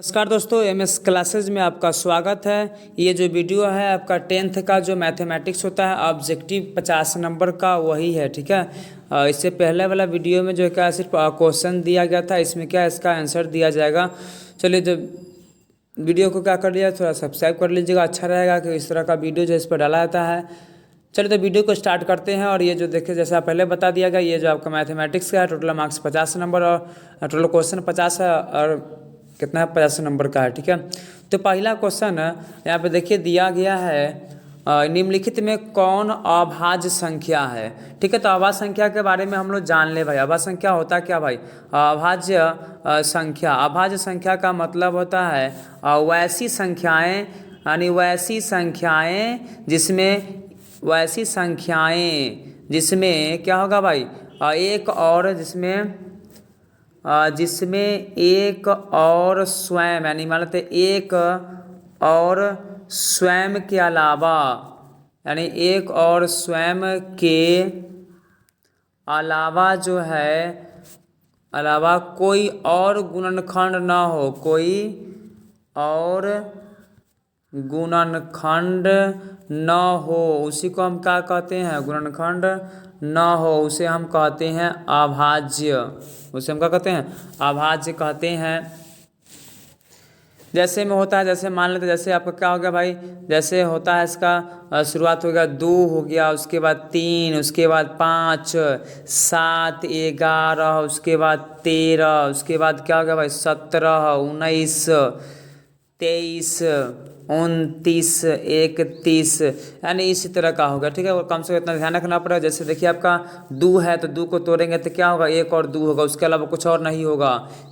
नमस्कार दोस्तों, MS classes में आपका स्वागत है। ये जो वीडियो है आपका 10th का जो मैथमेटिक्स होता है ऑब्जेक्टिव 50 नंबर का वही है। ठीक है, इससे पहले वाला वीडियो में जो है क्या सिर्फ क्वेश्चन दिया गया था, इसमें क्या इसका आंसर दिया जाएगा। चलिए, जब वीडियो को क्या कर लिया, थोड़ा सब्सक्राइब कर लीजिएगा, अच्छा रहेगा कि इस तरह का वीडियो जो इस पर डाला जाता है। चलिए तो वीडियो को स्टार्ट करते हैं। और ये जो देखिए, जैसा पहले बता दिया गया, ये जो आपका मैथमेटिक्स का है टोटल मार्क्स 50 नंबर और टोटल क्वेश्चन 50 है और कितना है 50 नंबर का है। ठीक है, तो पहला क्वेश्चन यहाँ पे देखिए दिया गया है, निम्नलिखित में कौन अभाज्य संख्या है। ठीक है, तो अभाज्य संख्या के बारे में हम लोग जान ले भाई। अभाज्य संख्या होता क्या भाई? अभाज्य संख्या, अभाज्य संख्या का मतलब होता है वैसी संख्याएं, यानी वैसी संख्याएं जिसमें क्या होगा भाई, एक और जिसमें एक और स्वयं, यानी मान लेते एक और स्वयं के अलावा, यानी एक और स्वयं के अलावा जो है, अलावा कोई और गुणनखंड न हो, कोई और गुणनखंड न हो, उसी को हम क्या कहते हैं? गुणनखंड न हो, उसे हम कहते हैं अभाज्य। उसे हम क्या कहते हैं? अभाज्य कहते हैं। जैसे में होता है, जैसे मान लेते, जैसे आपका क्या हो गया भाई, जैसे होता है इसका शुरुआत हो गया 2 हो गया, उसके बाद 3, उसके बाद 5, 7, 11, उसके बाद 13, उसके बाद क्या हो गया भाई 17, 19, 23, 29, 31, यानी इसी तरह का होगा। ठीक है, और कम से कम इतना ध्यान रखना पड़ेगा। जैसे देखिए आपका 2 है तो 2 को तोड़ेंगे तो क्या होगा, 1 और 2 होगा, उसके अलावा कुछ और नहीं होगा।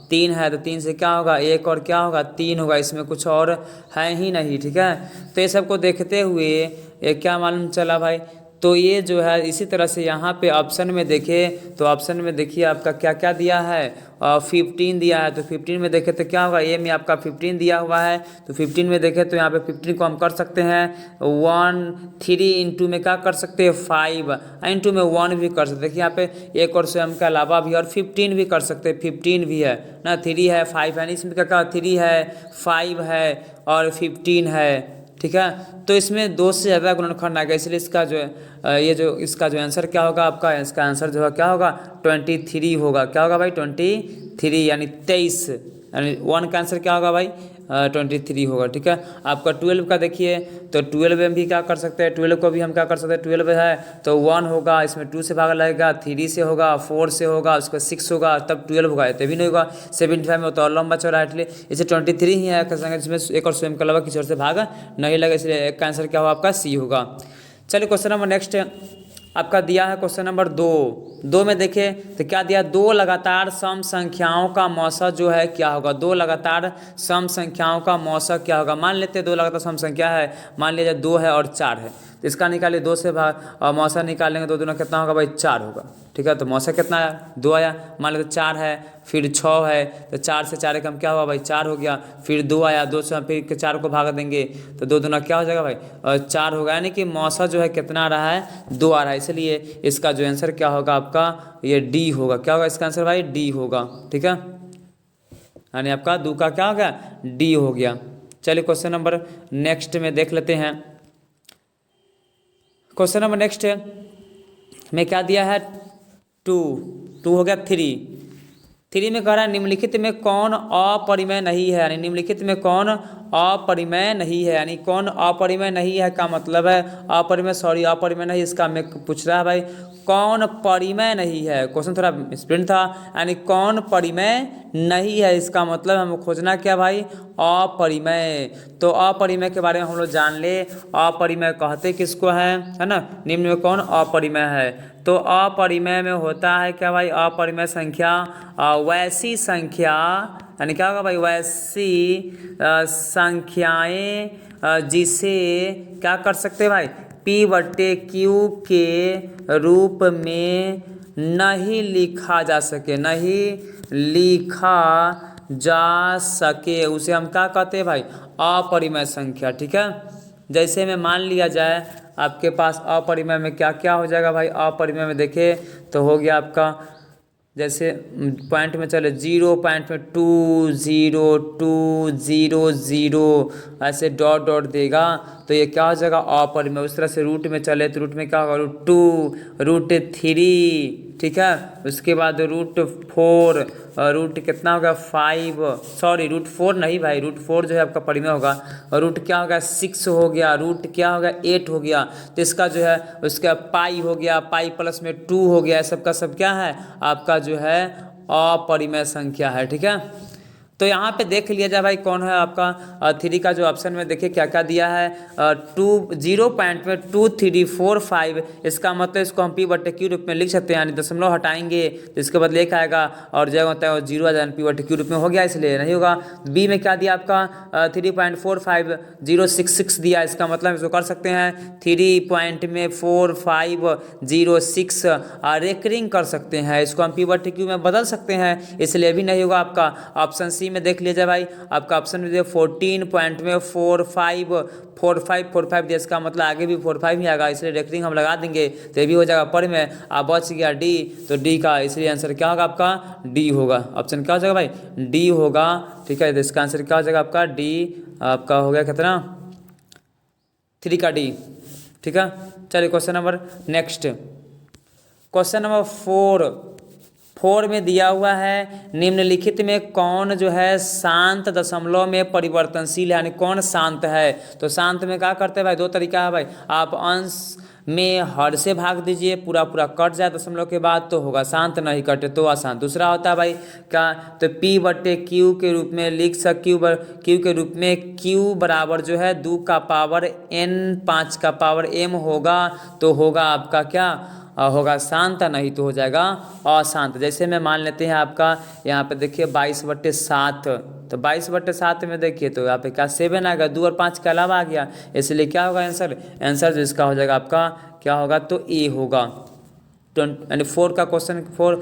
3 है तो 3 से क्या होगा, 1 और क्या होगा 3 होगा, इसमें कुछ और है ही नहीं। ठीक है, तो ये सबको देखते हुए ये क्या मालूम चला भाई, तो ये जो है इसी तरह से यहाँ पे ऑप्शन में देखें तो ऑप्शन में देखिए आपका क्या क्या दिया है, 15 दिया है। तो 15 में देखें तो क्या होगा, ए में आपका 15 दिया हुआ है, तो 15 में देखें तो यहाँ पे 15 को हम कर सकते हैं 1, 3 इंटू में क्या कर सकते हैं 5, इंटू में 1 भी कर सकते हैं। देखिए यहाँ पे एक और स्वयं के अलावा भी और 15 भी कर सकते हैं, 15 भी है ना, 3 है 5 है, इसमें क्या क्या 3 है 5 है और 15 है। ठीक है, तो इसमें 2 से ज़्यादा गुणनखंड आ गया, इसलिए इसका जो है ये जो इसका जो आंसर क्या होगा आपका, इसका आंसर जो है क्या होगा 23 होगा। क्या होगा भाई 23, यानी 23, यानी 1 का आंसर क्या होगा भाई 23 होगा। ठीक है, आपका 12 का देखिए, तो 12 में भी क्या कर सकते हैं, 12 को भी हम क्या कर सकते हैं, 12 है तो 1 होगा, इसमें 2 से भाग लगेगा, 3 से होगा, 4 से होगा, उसके 6 होगा, तब 12 होगा, तभी नहीं होगा। 75 में तो और लंबा चौड़ा है, इसलिए इसे 23 ही है, जिसमें एक और स्वयं के अलावा किसी और से भाग नहीं लगे, इसलिए एक का आंसर क्या होगा आपका सी होगा। चलिए क्वेश्चन नंबर नेक्स्ट आपका दिया है क्वेश्चन नंबर 2 में देखें तो क्या दिया, 2 लगातार सम संख्याओं का मौसा जो है क्या होगा, 2 लगातार सम संख्याओं का मौसा क्या होगा। मान लेते हैं 2 लगातार सम संख्या है, मान लीजिए 2 है और 4 है, तो इसका निकालिए 2 से भाग और मौसा निकालेंगे तो 2 दूना कितना होगा भाई 4 होगा। ठीक है, तो मौसा कितना आया 2 आया, मान लेते 4 है फिर 6 है, तो 4 से 4 कम क्या हुआ भाई 4 हो गया, फिर 2 आया, 2 से फिर 4 को भाग देंगे तो 2 दूना क्या हो जाएगा भाई 4 होगा, यानी कि मौसा जो है कितना आ रहा है 2 आ रहा है, इसलिए इसका जो आंसर क्या होगा आपका ये डी होगा। क्या होगा इसका आंसर भाई डी होगा। ठीक है, यानी आपका 2 का क्या हो गया डी हो गया। चलिए क्वेश्चन नंबर नेक्स्ट में देख लेते हैं। क्वेश्चन नंबर नेक्स्ट में क्या दिया है 2 हो गया 3 में कह रहा है निम्नलिखित में कौन अपरिमेय नहीं है, यानी निम्नलिखित में कौन अपरिमेय नहीं है, यानी कौन अपरिमेय नहीं है का मतलब है अपरिमेय नहीं, इसका मैं पूछ रहा है भाई कौन परिमेय नहीं है। क्वेश्चन थोड़ा स्प्रिंट था, यानी कौन परिमेय नहीं है, इसका मतलब हमें खोजना क्या भाई अपरिमेय। तो अपरिमेय के बारे में हम लोग जान ले, अपरिमेय कहते किसको है ना, निम्न में कौन अपरिमेय है। तो अपरिमेय में होता है क्या भाई, अपरिमेय संख्या वैसी संख्या, यानी क्या होगा भाई वैसी संख्याएं जिसे क्या कर सकते हैं भाई P/Q के रूप में नहीं लिखा जा सके, उसे हम क्या कहते हैं भाई अपरिमेय संख्या। ठीक है, जैसे में मान लिया जाए आपके पास अपरिमेय में क्या क्या हो जाएगा भाई, अपरिमेय में देखे तो हो गया आपका जैसे पॉइंट में चले 0 पॉइंट में 2 0 2 0 0 ऐसे डॉट डॉट देगा तो ये क्या हो जाएगा अपरिमेय। उस तरह से रूट में चले तो रूट में क्या होगा √2 √3 ठीक है। उसके बाद √4 रूट कितना होगा 5 सॉरी √4 नहीं भाई √4 जो है आपका परिमेय होगा। और रूट क्या होगा 6 हो गया, रूट क्या होगा 8 हो गया। तो इसका जो है उसका पाई हो गया, पाई प्लस में 2 हो गया। सब का सब क्या है आपका जो है अपरिमेय संख्या है ठीक है। तो यहाँ पे देख लिया जाए भाई कौन है आपका 3 का जो ऑप्शन में देखिए क्या क्या दिया है 0 पॉइंट में 2 3 4 5। इसका मतलब इसको हम p/q रूप में लिख सकते हैं, यानी दशमलव हटाएंगे तो इसके बाद लेख आएगा और जगह होता है 0 आ जाए p/q रूप में हो गया, इसलिए नहीं होगा। बी में क्या दिया आपका 3.45 066 दिया। इसका मतलब इसको कर सकते हैं 3.4506 रेकरिंग कर सकते हैं, इसको हम p/q में बदल सकते हैं, इसलिए भी नहीं होगा आपका। ऑप्शन सी में देख लीजिए भाई आपका ऑप्शन में 14 पॉइंट में 45 दिया। इसका मतलब आगे भी 45 ही आएगा, इसलिए रेकरिंग हम लगा देंगे तो ये भी हो जाएगा परिमेय। आप बच गया डी, तो डी का इसलिए आंसर क्या होगा आपका डी होगा। ऑप्शन क्या हो जाएगा भाई डी होगा ठीक है। तो इसका आंसर क्या हो जाएगा आपका डी। आपका हो गया कितना 3 का डी ठीक है। चलिए question number next, question number 4 में दिया हुआ है निम्नलिखित में कौन जो है शांत दशमलव में परिवर्तनशील है, यानी कौन शांत है। तो शांत में क्या करते हैं भाई, 2 तरीका है भाई। आप अंश में हर से भाग दीजिए, पूरा पूरा कट जाए दशमलव के बाद तो होगा शांत, नहीं कटे तो अशांत। दूसरा होता है भाई क्या, तो p/q के रूप में लिख सकते q के रूप में q बराबर जो है 2 का पावर n 5 का पावर m होगा तो होगा आपका क्या होगा शांत, नहीं तो हो जाएगा अशांत। जैसे में मान लेते हैं आपका यहाँ पे देखिए 22/7, तो 22/7 में देखिए तो यहाँ पे क्या 7 आ गया, 2 और 5 के अलावा आ गया, इसलिए क्या होगा आंसर जो इसका हो जाएगा आपका क्या होगा तो ए होगा। यानी 4 का क्वेश्चन 4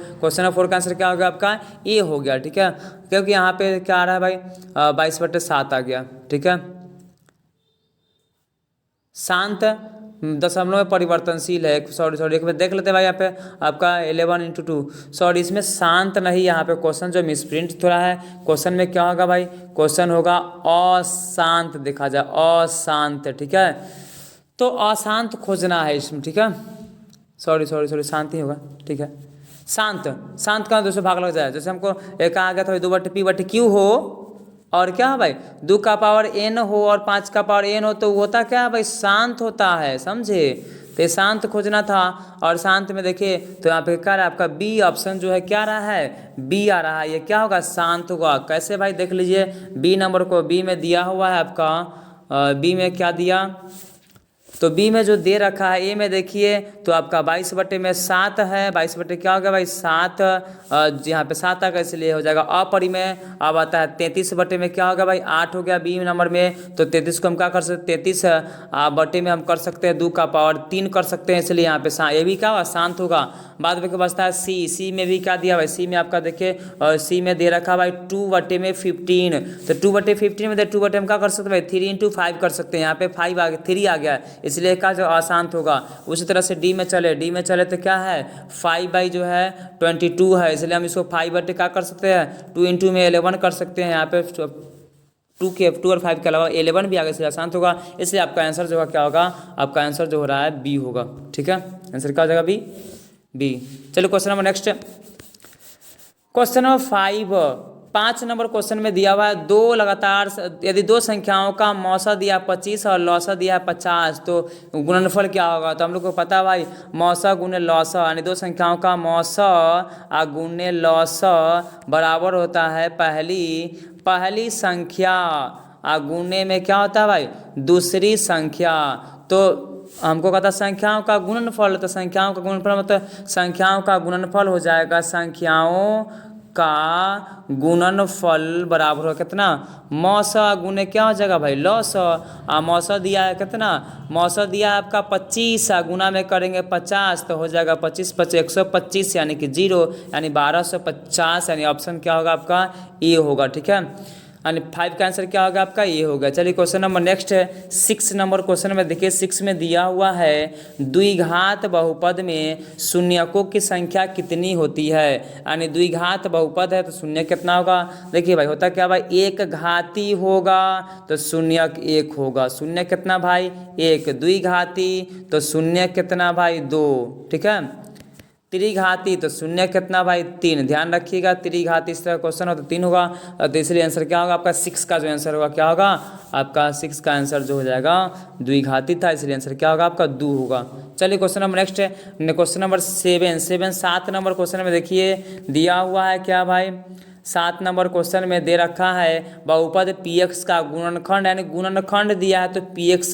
का आंसर क्या होगा आपका ए हो गया ठीक है, क्योंकि यहाँ पे क्या आ रहा है भाई 22/7 आ गया ठीक है। शांत दशमलव में परिवर्तनशील है, सॉरी एक बार देख लेते हैं भाई यहाँ पे आपका 11 × 2 सॉरी इसमें शांत नहीं, यहाँ पे क्वेश्चन जो मिसप्रिंट थोड़ा है। क्वेश्चन में क्या होगा भाई, क्वेश्चन होगा अशांत, देखा जाए अशांत ठीक है। तो अशांत खोजना है इसमें ठीक है, सॉरी शांत ही होगा ठीक है। शांत का दूसरे भाग लग जाए, जैसे हमको एक आ गया था 2/p/q हो और क्या है भाई 2 का पावर n हो और 5 का पावर n हो तो होता क्या है भाई शांत होता है, समझे। तो ये शांत खोजना था और शांत में देखिए तो यहाँ पे क्या रहा है आपका बी ऑप्शन जो है क्या रहा है बी आ रहा है, ये क्या होगा शांत होगा। कैसे भाई देख लीजिए बी नंबर को, बी में दिया हुआ है आपका बी में क्या दिया, तो बी में जो दे रखा है ए में देखिए तो आपका 22/7 है, 22 क्या हो गया भाई 7, यहाँ पे 7 आ गया इसलिए हो जाएगा अपरिमेय। अब आता है 33 में क्या होगा भाई 8 हो गया बी नंबर में, तो 33 को हम क्या कर सकते हैं 33 बटे में हम कर सकते हैं 2 का पावर 3 कर सकते हैं, इसलिए यहाँ पे ये भी क्या होगा शांत होगा। बाद में बचता है सी में भी क्या दिया भाई, सी में आपका देखिए सी में दे रखा भाई 2/15, तो 2/15 में 2 बटे हम क्या कर सकते हैं भाई 3 × 5 कर सकते हैं, यहाँ पे 5 आ गया 3 आ गया इसलिए का जो अशांत होगा। उसी तरह से डी में चले तो क्या है 5 जो है 22 है, इसलिए हम इसको 5 क्या कर सकते हैं 2 × में 11 कर सकते हैं, यहाँ पे 2 और 5 के अलावा 11 भी आ गया इसलिए अशांत होगा। इसलिए आपका आंसर जो है क्या होगा, आपका आंसर जो हो रहा है बी होगा ठीक है। आंसर क्या हो जाएगा बी। चलो question number next, question number 5 number question में दिया हुआ है 2 लगातार यदि 2 संख्याओं का मौसा दिया 25 और लौसा दिया 50 तो गुणनफल क्या होगा। तो हम लोग को पता है भाई मौसा गुने लौसा, यानी 2 संख्याओं का मौसा गुने लौसा बराबर होता है पहली संख्या गुने में क्या होता है भाई दूसरी संख्या। तो हमको कहता संख्याओं का गुणनफल, तो संख्याओं का गुणनफल मतलब संख्याओं का गुणनफल हो जाएगा संख्याओं का गुणनफल बराबर हो कितना मौसा गुने क्या हो जाएगा भाई लौसा। मौसा दिया है कितना, मौसा दिया है आपका 25 गुना में करेंगे 50 तो हो जाएगा 25 125 यानी कि 0 यानी 1250, यानी ऑप्शन क्या होगा आपका ए होगा ठीक है। यानी 5 का आंसर क्या होगा आपका ए होगा। चलिए क्वेश्चन नंबर नेक्स्ट है 6 नंबर क्वेश्चन में देखिए 6 में दिया हुआ है द्विघात बहुपद में शून्यकों की संख्या कितनी होती है। यानी द्विघात बहुपद है तो शून्य कितना होगा। देखिए भाई होता क्या भाई, एक घाती होगा तो शून्यक 1 होगा। शून्य कितना भाई 1, द्विघाती तो शून्य कितना भाई 2, ठीक है। त्रिघाती तो शून्य कितना भाई 3, ध्यान रखिएगा। त्रिघाती इस तरह क्वेश्चन हो तो 3 होगा। तो इसलिए आंसर क्या होगा आपका 6 का जो आंसर होगा क्या होगा आपका 6 का आंसर जो हो जाएगा द्विघाती था, इसलिए आंसर क्या होगा आपका 2 होगा। चलिए क्वेश्चन नंबर नेक्स्ट है क्वेश्चन नंबर 7 नंबर क्वेश्चन में देखिए दिया हुआ है क्या भाई, 7 नंबर क्वेश्चन में दे रखा है बहुपद px का गुणनखंड, यानी गुणनखंड दिया है तो px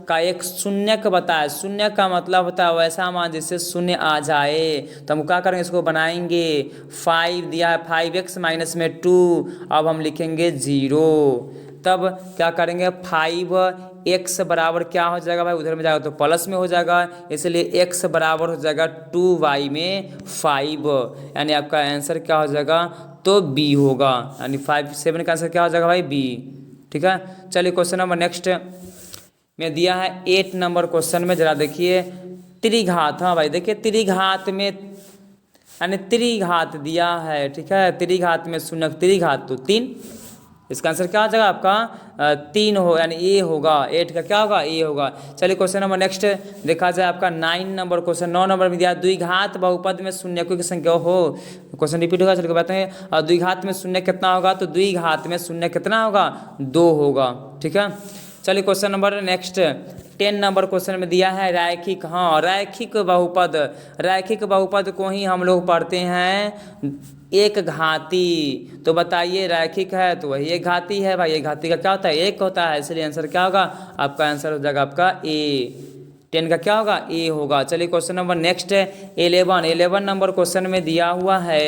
का एक शून्यक बताया। शून्य का मतलब होता है वैसा मान जिससे शून्य आ जाए। तो हम क्या करेंगे, इसको बनाएंगे। 5 दिया है 5x माइनस में 2, अब हम लिखेंगे 0। तब क्या करेंगे 5x बराबर क्या हो जाएगा भाई, उधर में जाएगा तो प्लस में हो जाएगा, इसलिए x बराबर हो जाएगा 2y में 5, यानी आपका आंसर क्या हो जाएगा तो बी होगा। यानी 7 का आंसर क्या हो जाएगा भाई बी, ठीक है। चलिए क्वेश्चन नंबर नेक्स्ट में दिया है 8 नंबर क्वेश्चन में जरा देखिए त्रिघात। हाँ भाई देखिए त्रिघात में यानी त्रिघात दिया है, ठीक है। त्रिघात में शून्यक त्रिघात तो 3, इसका आंसर क्या हो जाएगा आपका 3 हो, यानी ए होगा। 8 का क्या होगा ए होगा। चलिए क्वेश्चन नंबर नेक्स्ट देखा जाए आपका 9 नंबर क्वेश्चन। 9 नंबर में दिया द्विघात बहुपद में शून्यकों की संख्या हो, क्वेश्चन रिपीट होगा। चलिए बताते हैं द्विघात में शून्य कितना होगा, तो द्विघात में शून्य कितना होगा 2 होगा, ठीक है। चलिए question number next 10 number question में दिया है रैखिक। हाँ रैखिक बहुपद, रैखिक बहुपद को ही हम लोग पढ़ते हैं एक घाती। तो बताइए रैखिक है तो वही एक घाती है भाई, एक घाती का क्या होता है 1 होता है, इसलिए आंसर क्या होगा आपका आंसर हो जाएगा आपका ए। 10 का क्या होगा ए होगा। चलिए क्वेश्चन नंबर नेक्स्ट है 11 नंबर क्वेश्चन में दिया हुआ है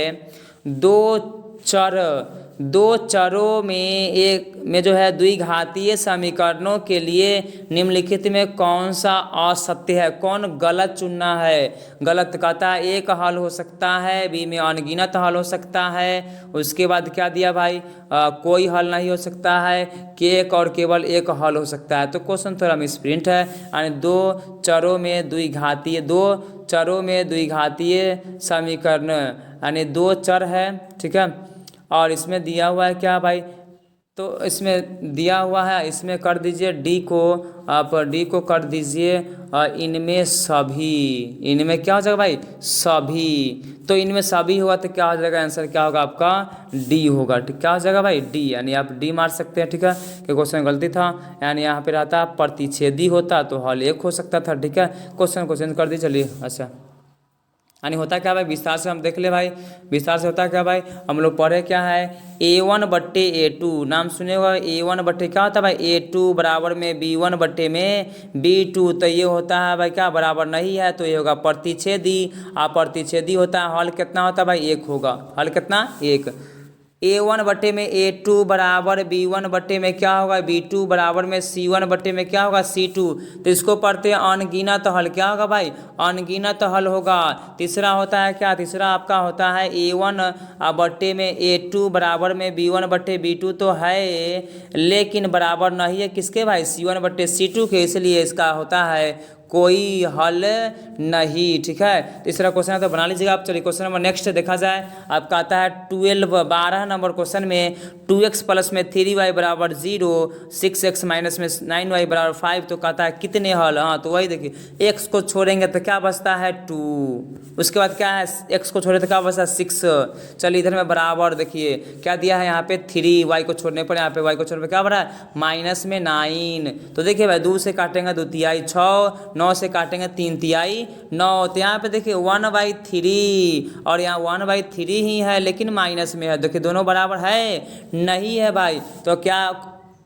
दो चरों में जो है द्विघातीय समीकरणों के लिए निम्नलिखित में कौन सा असत्य है, कौन गलत चुनना है। गलत कहता है एक हल हो सकता है, बी में अनगिनत हल हो सकता है, उसके बाद क्या दिया भाई कोई हल नहीं हो सकता है, केक और केवल एक हल हो सकता है। तो क्वेश्चन थोड़ा मिसप्रिंट है, यानी दो चरों में द्विघातीय समीकरण, यानी 2 चर है, ठीक है। और इसमें दिया हुआ है क्या भाई, तो इसमें दिया हुआ है, इसमें कर दीजिए डी को, आप डी को कर दीजिए इनमें सभी। इनमें क्या हो जाएगा भाई सभी, तो इनमें सभी होगा तो क्या हो जाएगा आंसर क्या होगा आपका डी होगा, ठीक क्या हो जाएगा भाई डी, यानी आप डी मार सकते हैं, ठीक है। कि क्वेश्चन गलती था, यानी यहाँ पे रहता प्रतिच्छेदी होता तो हल 1 हो सकता था, ठीक है। क्वेश्चन को चेंज कर दी। चलिए अच्छा यानी होता क्या भाई, विस्तार से हम देख ले भाई, विस्तार से होता क्या भाई, हम लोग पढ़े क्या है A1/A2, नाम सुने होगा। A1 क्या होता है भाई A2 बराबर में B1 बट्टे में B2, तो ये होता है भाई क्या बराबर नहीं है, तो ये होगा प्रतिच्छेदी। प्रतिच्छेदी होता है, हल कितना होता है भाई 1 होगा, हल कितना 1। A1 बट्टे में A2 बराबर B1 बट्टे में क्या होगा B2 बराबर में C1 बट्टे में क्या होगा C2, तो इसको पढ़ते हैं अनगिनत हल। क्या होगा भाई अनगिनत हल होगा। तीसरा होता है क्या, तीसरा आपका होता है A1 बट्टे में A2 बराबर में B1 बट्टे B2 तो है, लेकिन बराबर नहीं है किसके भाई C1 बट्टे C2 के, इसलिए इसका होता है कोई हल नहीं, ठीक है। तीसरा क्वेश्चन है तो बना लीजिएगा आप। चलिए क्वेश्चन नंबर नेक्स्ट देखा जाए, आपका आता है 12 नंबर क्वेश्चन में 2x प्लस में 3y बराबर 0, 6x माइनस में 9y बराबर 5, तो कहता है कितने हल। हाँ तो वही देखिए x को छोड़ेंगे तो क्या बचता है 2, उसके बाद क्या है x को छोड़े तो क्या बचता है 6। चलिए इधर में बराबर देखिए क्या दिया है यहाँ पे 3, y को छोड़ने पर यहाँ पे y को छोड़ने पर क्या बना है माइनस में 9। तो देखिए भाई 2 से काटेंगे 2 तिहाई 6, 9 से काटेंगे 3 तिहाई 9, तो यहाँ पे देखिए 1/3 और यहाँ 1/3 ही है, लेकिन माइनस में है। देखिए दोनों बराबर है नहीं है भाई, तो क्या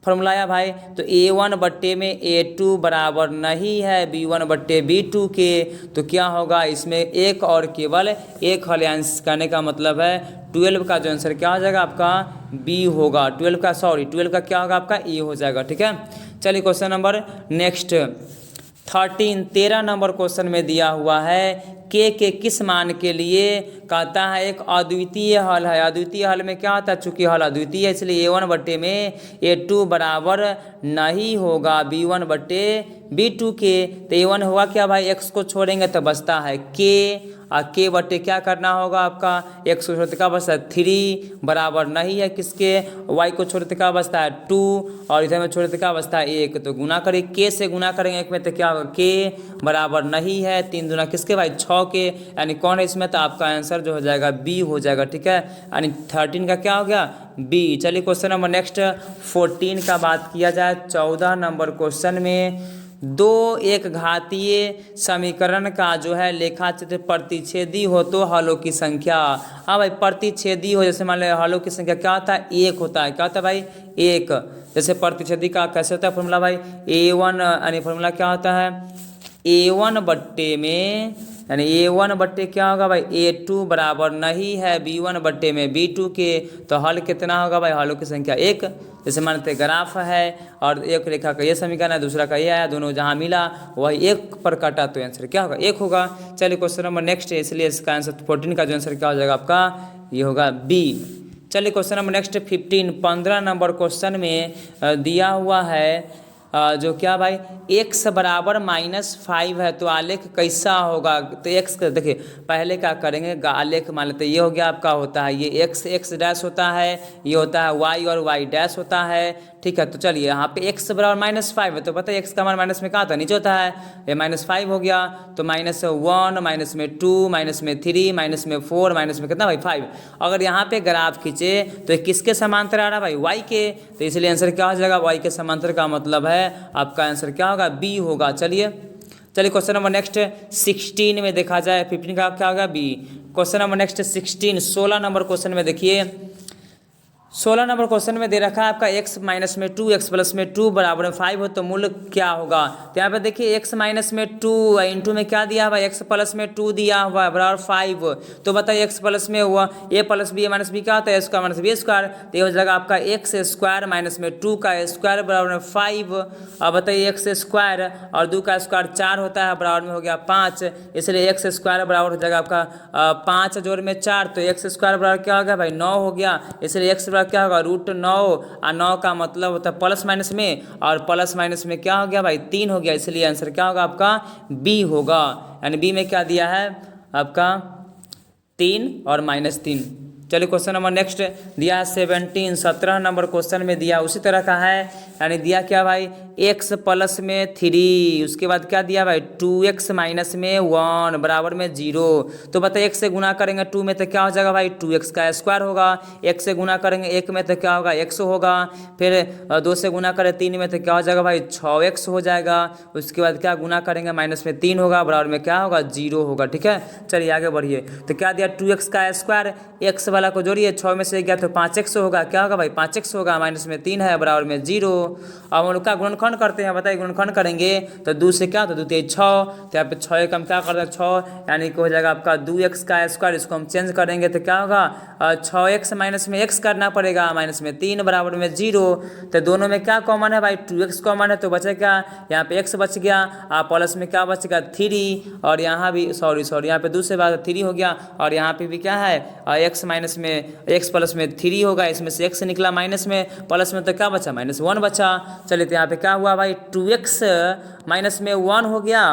फॉर्मूला है भाई, तो A1 बट्टे में A2 बराबर नहीं है B1 बट्टे B2 के, तो क्या होगा इसमें एक और केवल एक हल आंसर करने का मतलब है 12 का जो आंसर क्या हो जाएगा आपका B होगा। 12 का क्या होगा आपका A हो जाएगा, ठीक है। चलिए question number next 13 number question में दिया हुआ है के किस मान के लिए, कहता है एक अद्वितीय हल है। अद्वितीय हल में क्या होता है, चूंकि हल अद्वितीय है इसलिए A1 बट्टे में A2 बराबर नहीं होगा B1 बट्टे B2 के। तो A1 हुआ क्या भाई, x को छोड़ेंगे तो बचता है k, और k बट्टे क्या करना होगा आपका, x को छोड़ते क्या बचता है 3 बराबर नहीं है किसके, y को छोड़ते क्या बचता है 2, और इधर में छोड़ते क्या बचता है 1। तो गुना करें, k से गुना करेंगे एक में तो क्या होगा, k बराबर नहीं है 3 दूना किसके भाई 6 के, यानी कौन है इसमें, तो आपका आंसर जो हो जाएगा b हो जाएगा। ठीक है, यानी 13 का क्या हो गया b। चलिए क्वेश्चन नंबर नेक्स्ट 14 का बात किया जाए। 14 नंबर क्वेश्चन में दो एक घातीय समीकरण का जो है लेखाचित्र प्रतिच्छेदी हो तो हलों की संख्या। हाँ भाई, प्रतिच्छेदी हो जैसे मान लो हलों की संख्या क्या होता है, एक होता है। क्या होता है भाई, एक। जैसे प्रतिच्छेदी का कैसे होता है फॉर्मूला भाई, A1 यानी फॉर्मूला क्या होता है, A1 बट्टे में यानी A1 बट्टे क्या होगा भाई A2 बराबर नहीं है B1 बट्टे में B2 के। तो हल कितना होगा भाई, हलों की संख्या एक। जैसे मानते ग्राफ है और एक रेखा का ये समीकरण है, दूसरा का ये आया, दोनों जहाँ मिला वही एक पर काटा तो आंसर क्या होगा, एक होगा। चलिए क्वेश्चन नंबर नेक्स्ट है, इसलिए इसका आंसर 14 का जो आंसर क्या हो जाएगा आपका, ये होगा बी। चलिए question number next 15 number question में दिया हुआ है जो क्या भाई x बराबर -5 है तो आलेख कैसा होगा। तो x देखिए पहले क्या करेंगे, आलेख मान लेते ये हो गया आपका, होता है ये x डैश होता है, ये होता है y और y डैश होता है। ठीक है, तो चलिए यहाँ पे x बराबर -5 है तो पता है x का मान माइनस में कहाँ था, नीचे होता है, ये -5 हो गया। तो -1 -2 -3 -4 माइनस में कितना भाई 5। अगर यहाँ पे ग्राफ खींचे तो ये किसके समांतर आ रहा है भाई, y के। तो इसलिए आंसर क्या हो जाएगा, y के समांतर का मतलब है आपका आंसर क्या होगा, बी होगा। चलिए क्वेश्चन नंबर नेक्स्ट 16 में देखा जाए, 15 का क्या होगा B. Question number next 16 number question में देखिए, 16 नंबर क्वेश्चन में दे रखा है आपका x माइनस में 2 x प्लस में 2 बराबर में 5 हो तो मूल्य क्या होगा। तो यहाँ पे देखिए x माइनस में 2 इंटू में क्या दिया हुआ है, x प्लस में 2 दिया हुआ है बराबर 5। तो बताइए x प्लस में हुआ a plus B minus B क्या होता है, स्क्वायर माइनस बी स्क्वायर। तो ये हो जाएगा आपका x स्क्वायर माइनस में 2 का स्क्वायर बराबर में 5। अब बताइए x स्क्वायर और 2 का स्क्वायर 4 होता है, बराबर में हो गया 5, इसलिए x स्क्वायर बराबर हो जाएगा आपका 5 जोड़ में 4, तो x स्क्वायर बराबर क्या हो गया भाई 9 हो गया। इसलिए x क्या होगा √9, और 9 का मतलब होता है प्लस माइनस में, और प्लस माइनस में क्या हो गया भाई 3 हो गया। इसलिए आंसर क्या होगा आपका बी होगा। यानी बी में क्या दिया है आपका 3 और -3। चलिए क्वेश्चन नंबर नेक्स्ट दिया है 17 नंबर क्वेश्चन में दिया उसी तरह का है, यानी दिया क्या भाई x प्लस में 3, उसके बाद क्या दिया भाई 2x माइनस में 1 बराबर में 0। तो बताइए x से गुना करेंगे 2 में तो क्या हो जाएगा भाई 2x का स्क्वायर होगा, x से गुना करेंगे 1 में तो क्या होगा x होगा, फिर 2 से गुना करें 3 में तो क्या हो जाएगा भाई 6x हो जाएगा। उसके बाद क्या गुना करेंगे माइनस में 3 होगा, बराबर में क्या होगा 0 होगा। ठीक है, चलिए आगे बढ़िए। तो क्या दिया 2x का स्क्वायर, x वाला को जोड़िए 6 में से गया तो 5x होगा, क्या होगा भाई 5x होगा, माइनस में 3 है बराबर में 0। अब हम लोग का गुणनखंड करते हैं, बताइए गुणनखंड करेंगे तो 2 से क्या, तो 2 3 6, तो यहाँ पे 6 कम क्या करते हैं 6, यानी कि हो जाएगा आपका 2x का स्क्वायर। इसको हम चेंज करेंगे तो क्या होगा 6x माइनस में x करना पड़ेगा, माइनस में 3 बराबर में 0। तो दोनों में क्या कॉमन है भाई 2x कॉमन है, तो बचे क्या यहाँ पे x बच गया, प्लस में क्या बचेगा 3, और यहाँ भी सॉरी यहाँ पे 2 से बाद 3 हो गया, और यहाँ पे भी क्या है x माइनस में x प्लस में 3 होगा, इसमें से x निकला माइनस में, प्लस में तो क्या बचा -1 बचा। चलिए तो यहाँ पे क्या हुआ भाई 2x माइनस में 1 हो गया,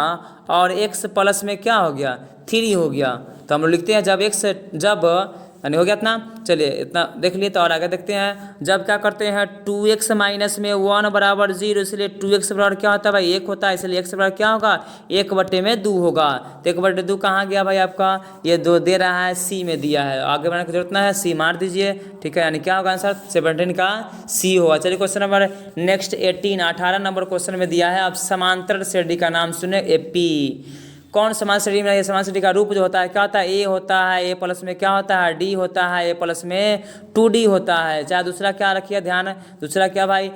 और x प्लस में क्या हो गया 3 हो गया। तो हम लोग लिखते हैं जब यानी हो गया इतना। चलिए इतना देख लिए, तो और आगे देखते हैं। जब क्या करते हैं 2x माइनस में 1 बराबर 0, इसलिए 2x बराबर क्या होता है भाई 1 होता है, इसलिए x बराबर क्या होगा 1 बटे में 2 होगा। तो 1 बटे 2 कहाँ गया भाई आपका, ये 2 दे रहा है सी में दिया है, आगे बढ़ने की जरूरत ना है, सी मार दीजिए। ठीक है, यानी क्या होगा आंसर 17 का सी होगा। चलिए question number next 18 number question में दिया है, आप समांतर श्रेणी का नाम सुने AP। कौन समान श्रेणी में, समान श्रेणी का रूप जो होता है क्या होता है a होता है, a प्लस में क्या होता है d होता है, a प्लस में 2d होता है। चाहे दूसरा क्या रखिए ध्यान, दूसरा क्या भाई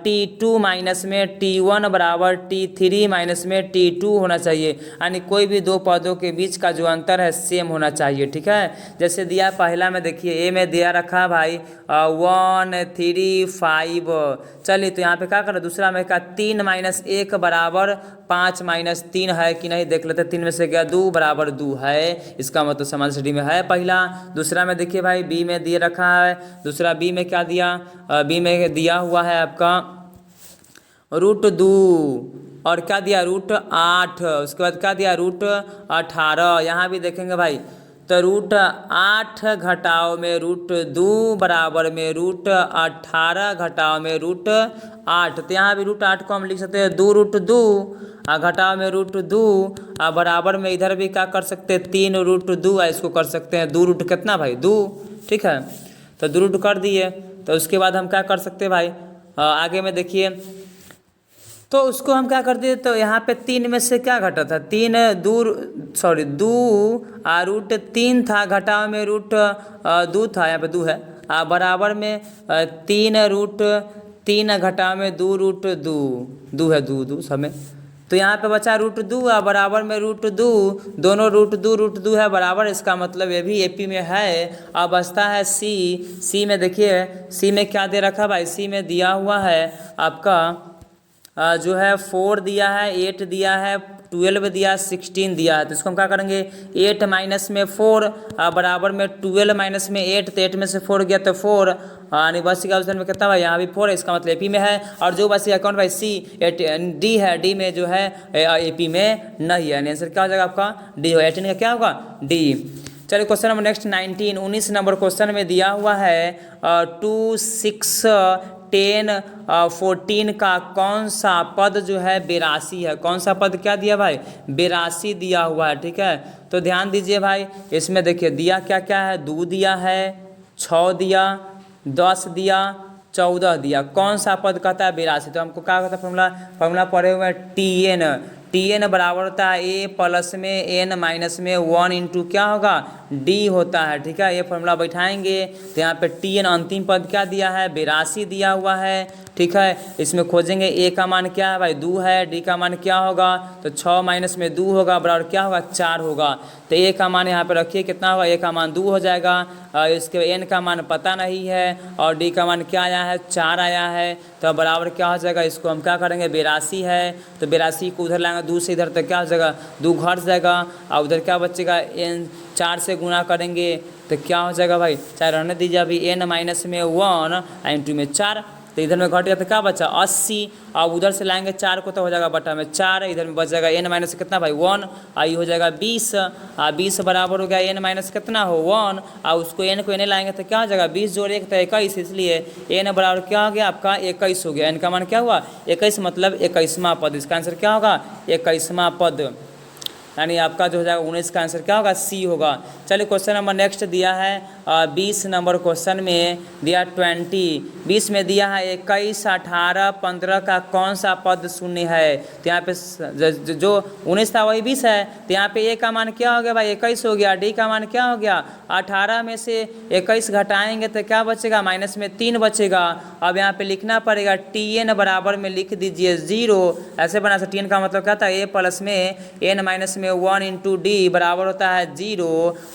t2 माइनस में t1 बराबर t3 माइनस में t2 होना चाहिए, यानी कोई भी दो पदों के बीच का जो अंतर है सेम होना चाहिए। ठीक है, जैसे दिया पहला में देखिए a में दिया रखा भाई 1 3 5। चलिए तो यहाँ पे क्या करें, दूसरा में क्या 3 - 1 बराबर 5 - 3 है कि नहीं देख लेते तो 3 में से गया 2 बराबर 2 है, इसका मतलब समान डी में है पहला। दूसरा में देखिए भाई बी में दिए रखा है, दूसरा बी में क्या दिया, बी में दिया हुआ है आपका √2 और क्या दिया √8, उसके बाद क्या दिया √18। यहाँ भी देखेंगे भाई तो √8 घटाओ में √2 बराबर में √18 घटाओ में √8। तो यहाँ भी √8 को हम लिख सकते हैं 2√2 घटाओ में √2 बराबर में इधर भी क्या कर सकते हैं 3√2, इसको कर सकते हैं 2 कितना भाई 2, ठीक है। तो 2 कर दिए। तो उसके बाद हम क्या कर सकते हैं भाई, आगे में देखिए तो उसको हम क्या कर दिए, तो यहाँ पे 3 में से क्या घटा था 3 2 √3 था, घटाव में √2 था, यहाँ पे 2 है बराबर में 3 घटाव में 2 है 2 समय। तो यहाँ पे बचा √2 बराबर में √2, दोनों √2 है बराबर, इसका मतलब ये भी एपी में है। अब बचता है सी में देखिए सी में क्या दे रखा भाई, सी में दिया हुआ है आपका जो है 4 दिया है, 8 दिया है, 12 दिया है, 16 दिया है। तो इसको हम क्या करेंगे 8 माइनस में 4 बराबर में 12 माइनस में 8, तो 8 में से 4 गया तो 4 यानी बस का ऑप्शन में कितना भाई यहाँ भी 4 है, इसका मतलब एपी में है। और जो बस अकाउंट भाई डी है, डी में जो है एपी में नहीं है, आंसर क्या हो जाएगा आपका डी हो। 18 का क्या होगा डी। चलिए question number next 19 number question में दिया हुआ है 2, 6, 10, 14 का कौन सा पद जो है 82 है। कौन सा पद क्या दिया भाई 82 दिया हुआ है, ठीक है। तो ध्यान दीजिए भाई इसमें देखिए दिया क्या क्या है, 2 दिया है, 6 दिया, 10 दिया, 14 दिया। कौन सा पद कहता है 82। तो हमको क्या कहता है फॉर्मूला पढ़े हुए हैं टी एन बराबर होता है ए प्लस में एन माइनस में 1 इंटू क्या होगा डी होता है, ठीक है। ये फॉर्मूला बैठाएंगे तो यहाँ पे टी एन अंतिम पद क्या दिया है 82 दिया हुआ है, ठीक है। इसमें खोजेंगे ए का मान क्या है भाई 2 है, डी का मान क्या होगा तो 6 माइनस में 2 होगा बराबर क्या होगा 4 होगा। तो ए का मान यहाँ पे रखिए कितना होगा, ए का मान 2 हो जाएगा, इसके एन का मान पता नहीं है और डी का मान क्या आया है 4 आया है। तो बराबर क्या हो जाएगा, इसको हम क्या करेंगे 82 है तो 82 को उधर लाएंगे 2 से इधर तक क्या हो जाएगा 2 घट जाएगा और उधर क्या बचेगा एन 4 से गुणा करेंगे तो क्या हो जाएगा भाई 4 रहने दीजिए अभी एन माइनस में 1 इंटू में 4 तो इधर में घट गया तो क्या बचा 80 और उधर से लाएंगे 4 को तो हो जाएगा बटा में 4, इधर में बच जाएगा एन माइनस कितना भाई 1 आई हो जाएगा 20 20 बराबर हो गया एन माइनस कितना हो 1 और उसको एन को एन लाएंगे तो क्या हो जाएगा 20 जोड़ 1 तो 21, इसलिए एन बराबर क्या हो गया आपका 21 हो गया। एन का मान क्या हुआ 21 मतलब 21वां पद, इसका आंसर क्या होगा 21वां पद, यानी आपका जो हो जाएगा 19 का आंसर क्या होगा सी होगा। चलिए क्वेश्चन नंबर नेक्स्ट दिया है 20 नंबर क्वेश्चन में दिया 20 में दिया है 21, 18, 15 का कौन सा पद शून्य है। तो यहाँ पे जो 19 था वही 20 है, तो यहाँ पे ए का मान क्या हो गया भाई 21 हो गया, डी का मान क्या हो गया 18 में से 21 घटाएंगे तो क्या बचेगा माइनस में 3 बचेगा। अब यहाँ पे लिखना पड़ेगा टी एन बराबर में लिख दीजिए 0, ऐसे बना सकते टी एन का मतलब क्या था ए प्लस में एन माइनस में 1 इंटू डी बराबर होता है 0।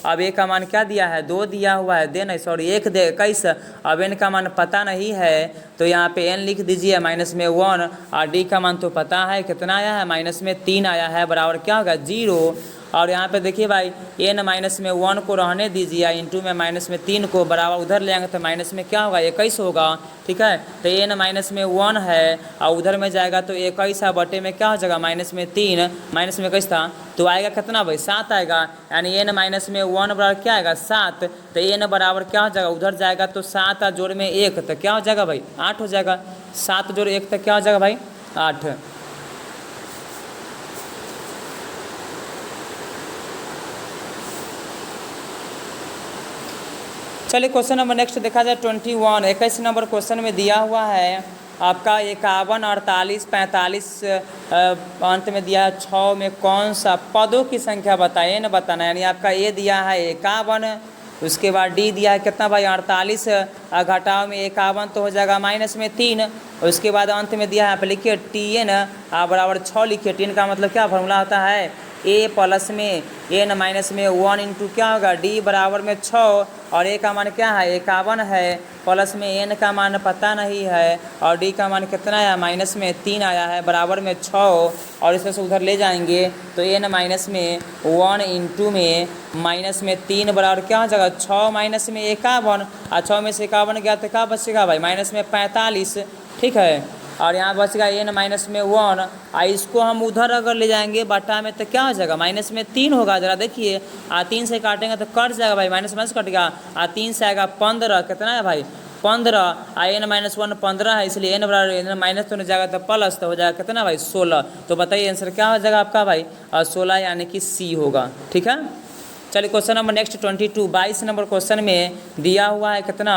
अब ए का मान क्या दिया है 2 दिया हुआ है, दे नहीं सॉरी 1 दे 21, अब एन का मान पता नहीं है तो यहाँ पे एन लिख दीजिए माइनस में 1 और डी का मान तो पता है कितना आया है माइनस में 3 आया है बराबर क्या होगा 0। और यहाँ पे देखिए भाई एन माइनस में 1 को रहने दीजिए इंटू में माइनस में 3 को बराबर उधर ले आएंगे तो माइनस में क्या होगा 21 होगा, ठीक है। तो एन माइनस में 1 है और उधर में जाएगा तो 21 है बटे में क्या हो जाएगा माइनस में 3, माइनस में 21 था तो आएगा कितना भाई 7 आएगा, यानी एन माइनस में 1 बराबर क्या आएगा 7। तो एन बराबर क्या हो जाएगा उधर जाएगा तो 7 जोड़ में 1 तो क्या हो जाएगा भाई 8 हो जाएगा, 7 जोड़ 1 तो क्या हो जाएगा भाई 8। चलिए क्वेश्चन नंबर नेक्स्ट देखा जाए 21 नंबर क्वेश्चन में दिया हुआ है आपका 51, 48, 45 अंत में दिया है 6 में कौन सा पदों की संख्या बताइए न बताना, यानी आपका ए दिया है 51, उसके बाद डी दिया है कितना भाई 48 घटाव में 51 तो हो जाएगा माइनस में 3, उसके बाद अंत में दिया है आप लिखिए टी एन बराबर 6 लिखिए। टी एन का मतलब क्या फॉर्मूला होता है ए प्लस में एन माइनस में 1 इंटू क्या होगा डी बराबर में 6 और ए का मान क्या है 51 है प्लस में एन का मान पता नहीं है और डी का मान कितना आया माइनस में 3 आया है बराबर में 6 और इसमें से उधर ले जाएंगे तो एन माइनस में 1 इंटू में माइनस में 3 बराबर क्या हो जाएगा 6 माइनस में 51 और 6 में से 51 गया तो क्या बचेगा भाई माइनस में 45 ठीक है और यहाँ बचेगा एन माइनस में 1 और इसको हम उधर अगर ले जाएंगे बटा में तो क्या हो जाएगा माइनस में 3 होगा जरा देखिए 3 से काटेंगे तो कट जाएगा भाई माइनस माइनस कट गया 3 से आएगा 15 कितना है भाई 15 एन माइनस 1 15 है इसलिए एन बराबर एन माइनस तो नहीं जाएगा तो प्लस तो हो जाएगा कितना भाई 16 तो बताइए आंसर क्या हो जाएगा आपका भाई 16 यानी कि सी होगा ठीक है। चलिए question number next 22 number question में दिया हुआ है कितना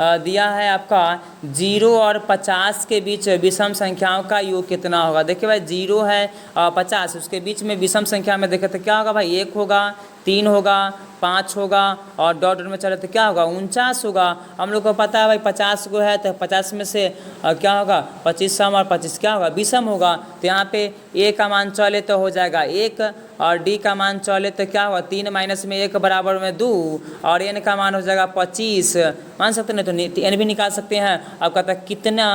दिया है आपका 0 और 50 के बीच विषम संख्याओं का योग कितना होगा। देखिए भाई 0 है 50 उसके बीच में विषम संख्या में देखे तो क्या होगा भाई 1 होगा 3 होगा 5 होगा और डॉट डॉट में चले तो क्या होगा 49 होगा। हम लोग को पता है भाई 50 को है तो 50 में से क्या होगा 25 सम और 25 क्या होगा विषम होगा तो यहाँ पे ए का मान चले तो हो जाएगा 1 और डी का मान चले तो क्या होगा 3 माइनस में 1 बराबर में 2 और एन का मान हो जाएगा 25 मान सकते नहीं तो एन भी निकाल सकते हैं। अब कहता है कितना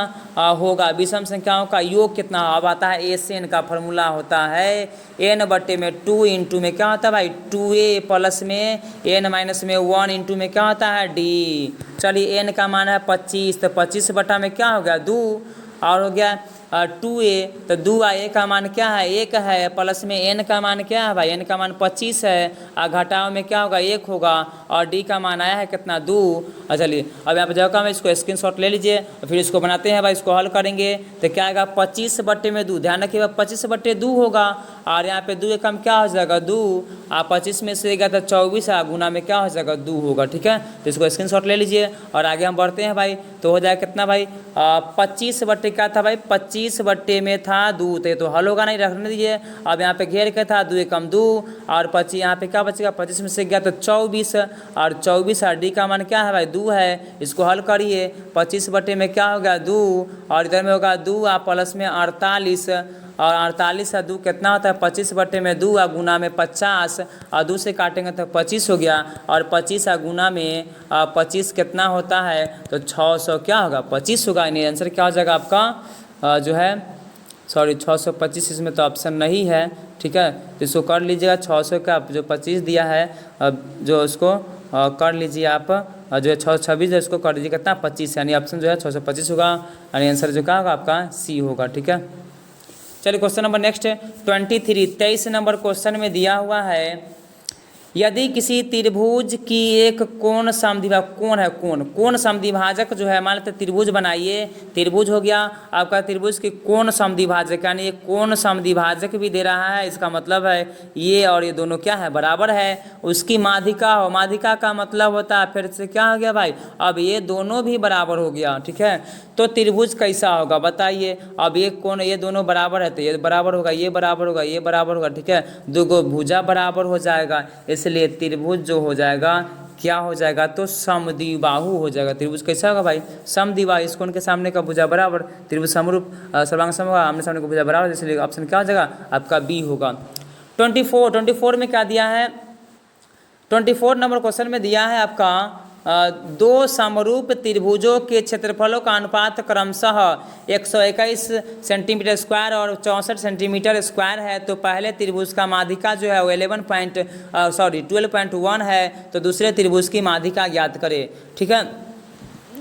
होगा विषम संख्याओं का योग कितना अब आता है ए से एन का फॉर्मूला होता है एन बटे में 2 इंटू में क्या होता है भाई 2a प्लस में एन माइनस में 1 इंटू में क्या होता है डी। चलिए एन का मान है 25 तो 25 बटा में क्या हो गया 2 और हो गया 2a तो 2a का मान क्या है 1 है प्लस में n का मान क्या है भाई n का मान 25 है और घटाव में क्या होगा 1 होगा और d का मान आया है कितना 2। चलिए अब यहाँ पर जगह में इसको स्क्रीनशॉट ले लीजिए और फिर इसको बनाते हैं भाई इसको हल करेंगे तो क्या आएगा 25 बटे में 2 ध्यान रखिएगा 25 बटे 2 होगा और यहाँ पे 2 एकम क्या हो जाएगा 2 और 25 में से गया तो 24 गुना में क्या हो जाएगा 2 होगा ठीक है। तो इसको स्क्रीनशॉट ले लीजिए और आगे हम बढ़ते हैं भाई तो हो जाएगा कितना भाई 25 बटे क्या था भाई 25 बटे में था 2 तो ये तो हल होगा नहीं रखने दीजिए। अब यहाँ पे घेर के था 2 एकम 2 और 25 यहाँ पे क्या बचेगा 25 में से गया तो 24 और 24 और डी का मान क्या है भाई 2 है इसको हल करिए 25 बटे में क्या हो गया 2 और इधर में होगा 2 और प्लस में 48 और 48 और 2 कितना होता है 25 बटे में 2 और गुना में 50 और 2 से काटेंगे तो 25 हो गया और 25 और गुना में 25 कितना होता है तो 600 क्या होगा 25 होगा। यानी आंसर क्या हो जाएगा आपका जो है सॉरी 625 इसमें तो ऑप्शन नहीं है ठीक है। तो इसको कर लीजिएगा 600 का जो 25 दिया है जो उसको कर लीजिए आप जो है 626 है उसको कर दीजिए कितना 25 यानी ऑप्शन जो है 625 होगा यानी आंसर जो क्या होगा आपका सी होगा ठीक है। चलिए question number next 23 number question में दिया हुआ है यदि किसी त्रिभुज की एक कोण समद्विभाजक कोण समद्विभाजक जो है मान लेते त्रिभुज बनाइए त्रिभुज हो गया आपका त्रिभुज की कोण समद्विभाजक यानी एक कोण समद्विभाजक भी दे रहा है इसका मतलब है ये और ये दोनों क्या है बराबर है उसकी माध्यिका हो माध्यिका का मतलब होता है फिर से क्या हो गया भाई अब ये दोनों भी बराबर हो गया ठीक है। तो त्रिभुज कैसा होगा बताइए अब ये कोण ये दोनों बराबर है तो ये बराबर होगा ये बराबर होगा ये बराबर होगा ठीक है दो गो भुजा बराबर हो जाएगा इसलिए त्रिभुज जो हो जाएगा क्या हो जाएगा तो समद्विबाहु हो जाएगा। त्रिभुज कैसा होगा भाई समद्विबाहु इस कोण के सामने का भुजा बराबर त्रिभुज समरूप सर्वांग सम होगा आमने सामने का भुजा बराबर इसलिए ऑप्शन क्या हो जाएगा आपका बी होगा। 24 में क्या दिया है 24 नंबर क्वेश्चन में दिया है आपका दो समरूप त्रिभुजों के क्षेत्रफलों का अनुपात क्रमशः 121 सेंटीमीटर स्क्वायर और 64 सेंटीमीटर स्क्वायर है। तो पहले त्रिभुज का माध्यिका जो है वो 12.1 है तो दूसरे त्रिभुज की माध्यिका ज्ञात करें ठीक है।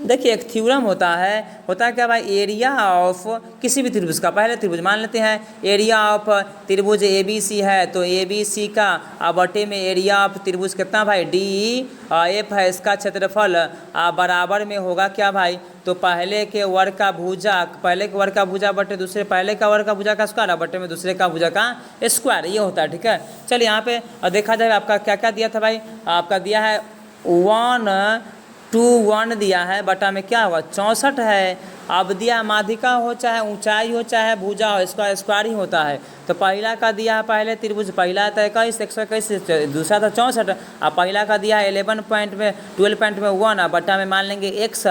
देखिए एक थ्योरम होता है क्या भाई एरिया ऑफ किसी भी त्रिभुज का पहले त्रिभुज मान लेते हैं एरिया ऑफ त्रिभुज ए बी सी है तो ए बी सी का बटे में एरिया ऑफ त्रिभुज कितना भाई डी एफ है इसका क्षेत्रफल बराबर में होगा क्या भाई तो पहले के वर्ग का भुजा पहले के वर्ग का भुजा बटे दूसरे पहले का वर्ग का भुजा का स्क्वायर बटे में दूसरे का भुजा का स्क्वायर ये होता है ठीक है। चलिए यहाँ पे देखा जाए आपका क्या क्या दिया था भाई आपका दिया है 1 2 1 दिया है बटा में क्या होगा 64 है अब दिया माध्यिका हो चाहे ऊंचाई हो चाहे भुजा हो, इसका स्क्वायर ही होता है। तो पहला का दिया है पहले त्रिभुज, पहला था 21 121, दूसरा था 64, और पहला का दिया है 12.1 और बट्टा में मान लेंगे x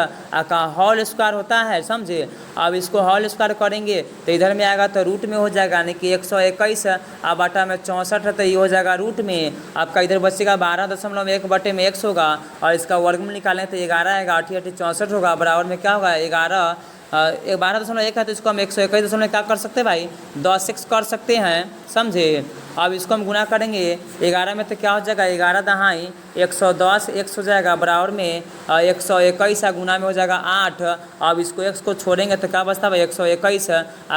का होल स्क्वायर होता है, समझे। अब इसको होल स्क्वायर करेंगे तो इधर में आएगा तो रूट में हो जाएगा, यानी कि 121 और बट्टा में 64 है तो ये हो जाएगा रूट में। आपका इधर बचेगा 12.1 बटे में x होगा, और इसका वर्गमूल निकालें तो 11 आएगा, 8 8 64 होगा, बराबर में क्या होगा 11। 12.1 है तो इसको हम 121 क्या कर सकते हैं भाई 10x कर सकते हैं, समझे। अब इसको हम गुना करेंगे 11 में तो क्या हो जाएगा 11 दहाई 110 x हो जाएगा, बराबर में 121 गुना में हो जाएगा 8। अब इसको x को छोड़ेंगे तो क्या बचता है भाई 121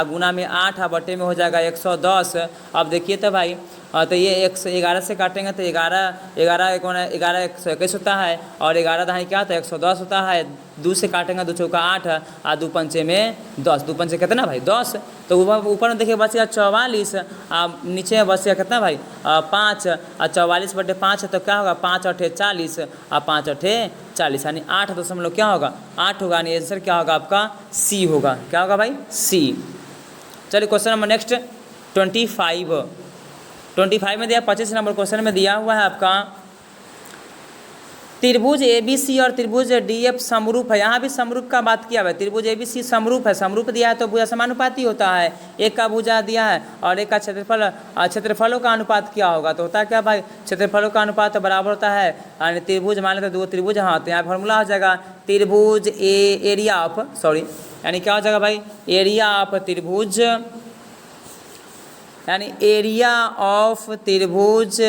गुना में 8 बटे में हो जाएगा 110। अब देखिए तो भाई तो ये 11 से काटेंगे तो 11 121 होता है, और 11 दहाई क्या होता है 110 होता है। 2 से काटेंगे 2 चौका 8 और 2 पंचे में 10, 2 पंचे कितना भाई 10। तो ऊपर में देखिए बचेगा 44, नीचे में बचेगा कितना भाई 5, और 44 बटे 5 है तो क्या होगा 5 8 40 और 5 8 40, यानी 8 क्या होगा 8 होगा, यानी आंसर क्या होगा आपका सी होगा। क्या होगा भाई सी। चलिए क्वेश्चन नंबर नेक्स्ट 25 में दिया 25 नंबर क्वेश्चन में दिया हुआ है आपका त्रिभुज ABC और त्रिभुज DF समरूप है। यहाँ भी समरूप का बात किया है, त्रिभुज ABC समरूप है, समरूप दिया है तो भुजा समानुपाती होता है। एक का भुजा दिया है और एक का क्षेत्रफल, क्षेत्रफलों का अनुपात क्या होगा, तो होता है क्या भाई क्षेत्रफलों का अनुपात बराबर होता है, यानी त्रिभुज मान लेते 2 त्रिभुज, हाँ तो यहाँ फॉर्मूला हो जाएगा त्रिभुज एरिया ऑफ यानी क्या हो जाएगा भाई एरिया ऑफ त्रिभुज, यानी एरिया ऑफ त्रिभुज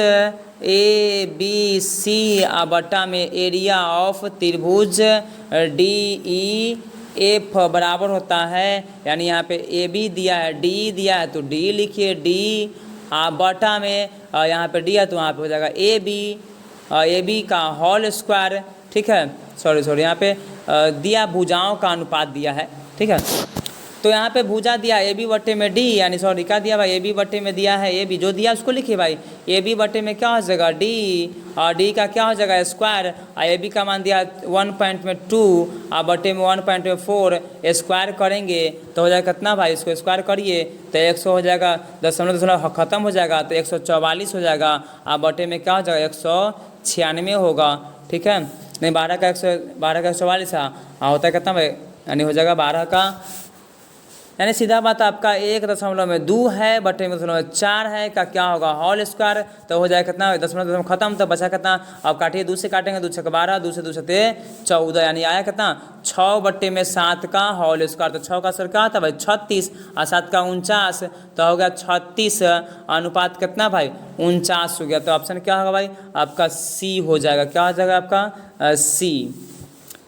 ABC बट्टा में एरिया ऑफ त्रिभुज DEF बराबर होता है, यानी यहाँ पे AB दिया है D दिया है तो D लिखिए D बट्टा में यहाँ पे D है तो वहाँ पे हो जाएगा AB का होल स्क्वायर, ठीक है। सॉरी यहाँ पे दिया भुजाओं का अनुपात दिया है, ठीक है। तो यहाँ पे भुजा दिया AB बट्टे में D, यानी सॉरी क्या दिया भाई AB बट्टे में दिया है AB, जो दिया उसको लिखिए भाई AB बट्टे में क्या हो जाएगा D, और D का क्या हो जाएगा स्क्वायर, और AB का मान दिया 1.2 और बट्टे में 1.4 स्क्वायर करेंगे तो हो जाएगा कितना भाई, इसको स्क्वायर करिए तो 100 हो जाएगा, दशमलव खत्म हो जाएगा तो 144 हो जाएगा, और बट्टे में क्या हो जाएगा 196 होगा, ठीक है। नहीं 12 का 144 होता है कितना भाई, यानी हो जाएगा 12 का, यानी सीधा बात आपका 1.2 है बटे में 4 है का क्या होगा होल स्क्वायर, तो हो जाएगा कितना दशमलव खत्म, तो बचा कितना, अब काटिए 2 से काटेंगे 2 छक्का 12, 2 से 2 सते 14, यानी आया कितना 6 बट्टे में 7 का होल स्क्वायर, तो 6 का सर क्या था भाई 36 और 7 का 49, तो हो गया 36 अनुपात कितना भाई 49 हो गया। तो ऑप्शन क्या होगा भाई आपका सी हो जाएगा। क्या हो जाएगा आपका सी।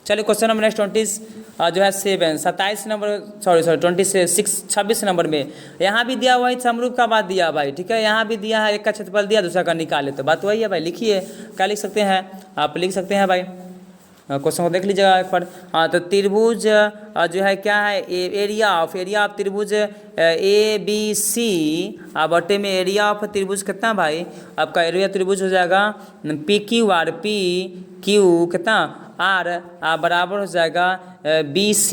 चलिए question number next 27 number 26 number में यहाँ भी दिया हुआ है समरूप का बात दिया भाई, ठीक है। यहाँ भी दिया है एक का क्षेत्रफल दिया दूसरा का निकाले, तो बात वही है भाई। लिखिए क्या लिख सकते हैं आप, लिख सकते हैं भाई क्वेश्चन को देख लीजिएगा एक बार। हाँ तो त्रिभुज जो है क्या है एरिया ऑफ त्रिभुज ABC बटे में एरिया ऑफ त्रिभुज कितना भाई आपका एरिया त्रिभुज हो जाएगा PQR कितना R बराबर हो जाएगा BC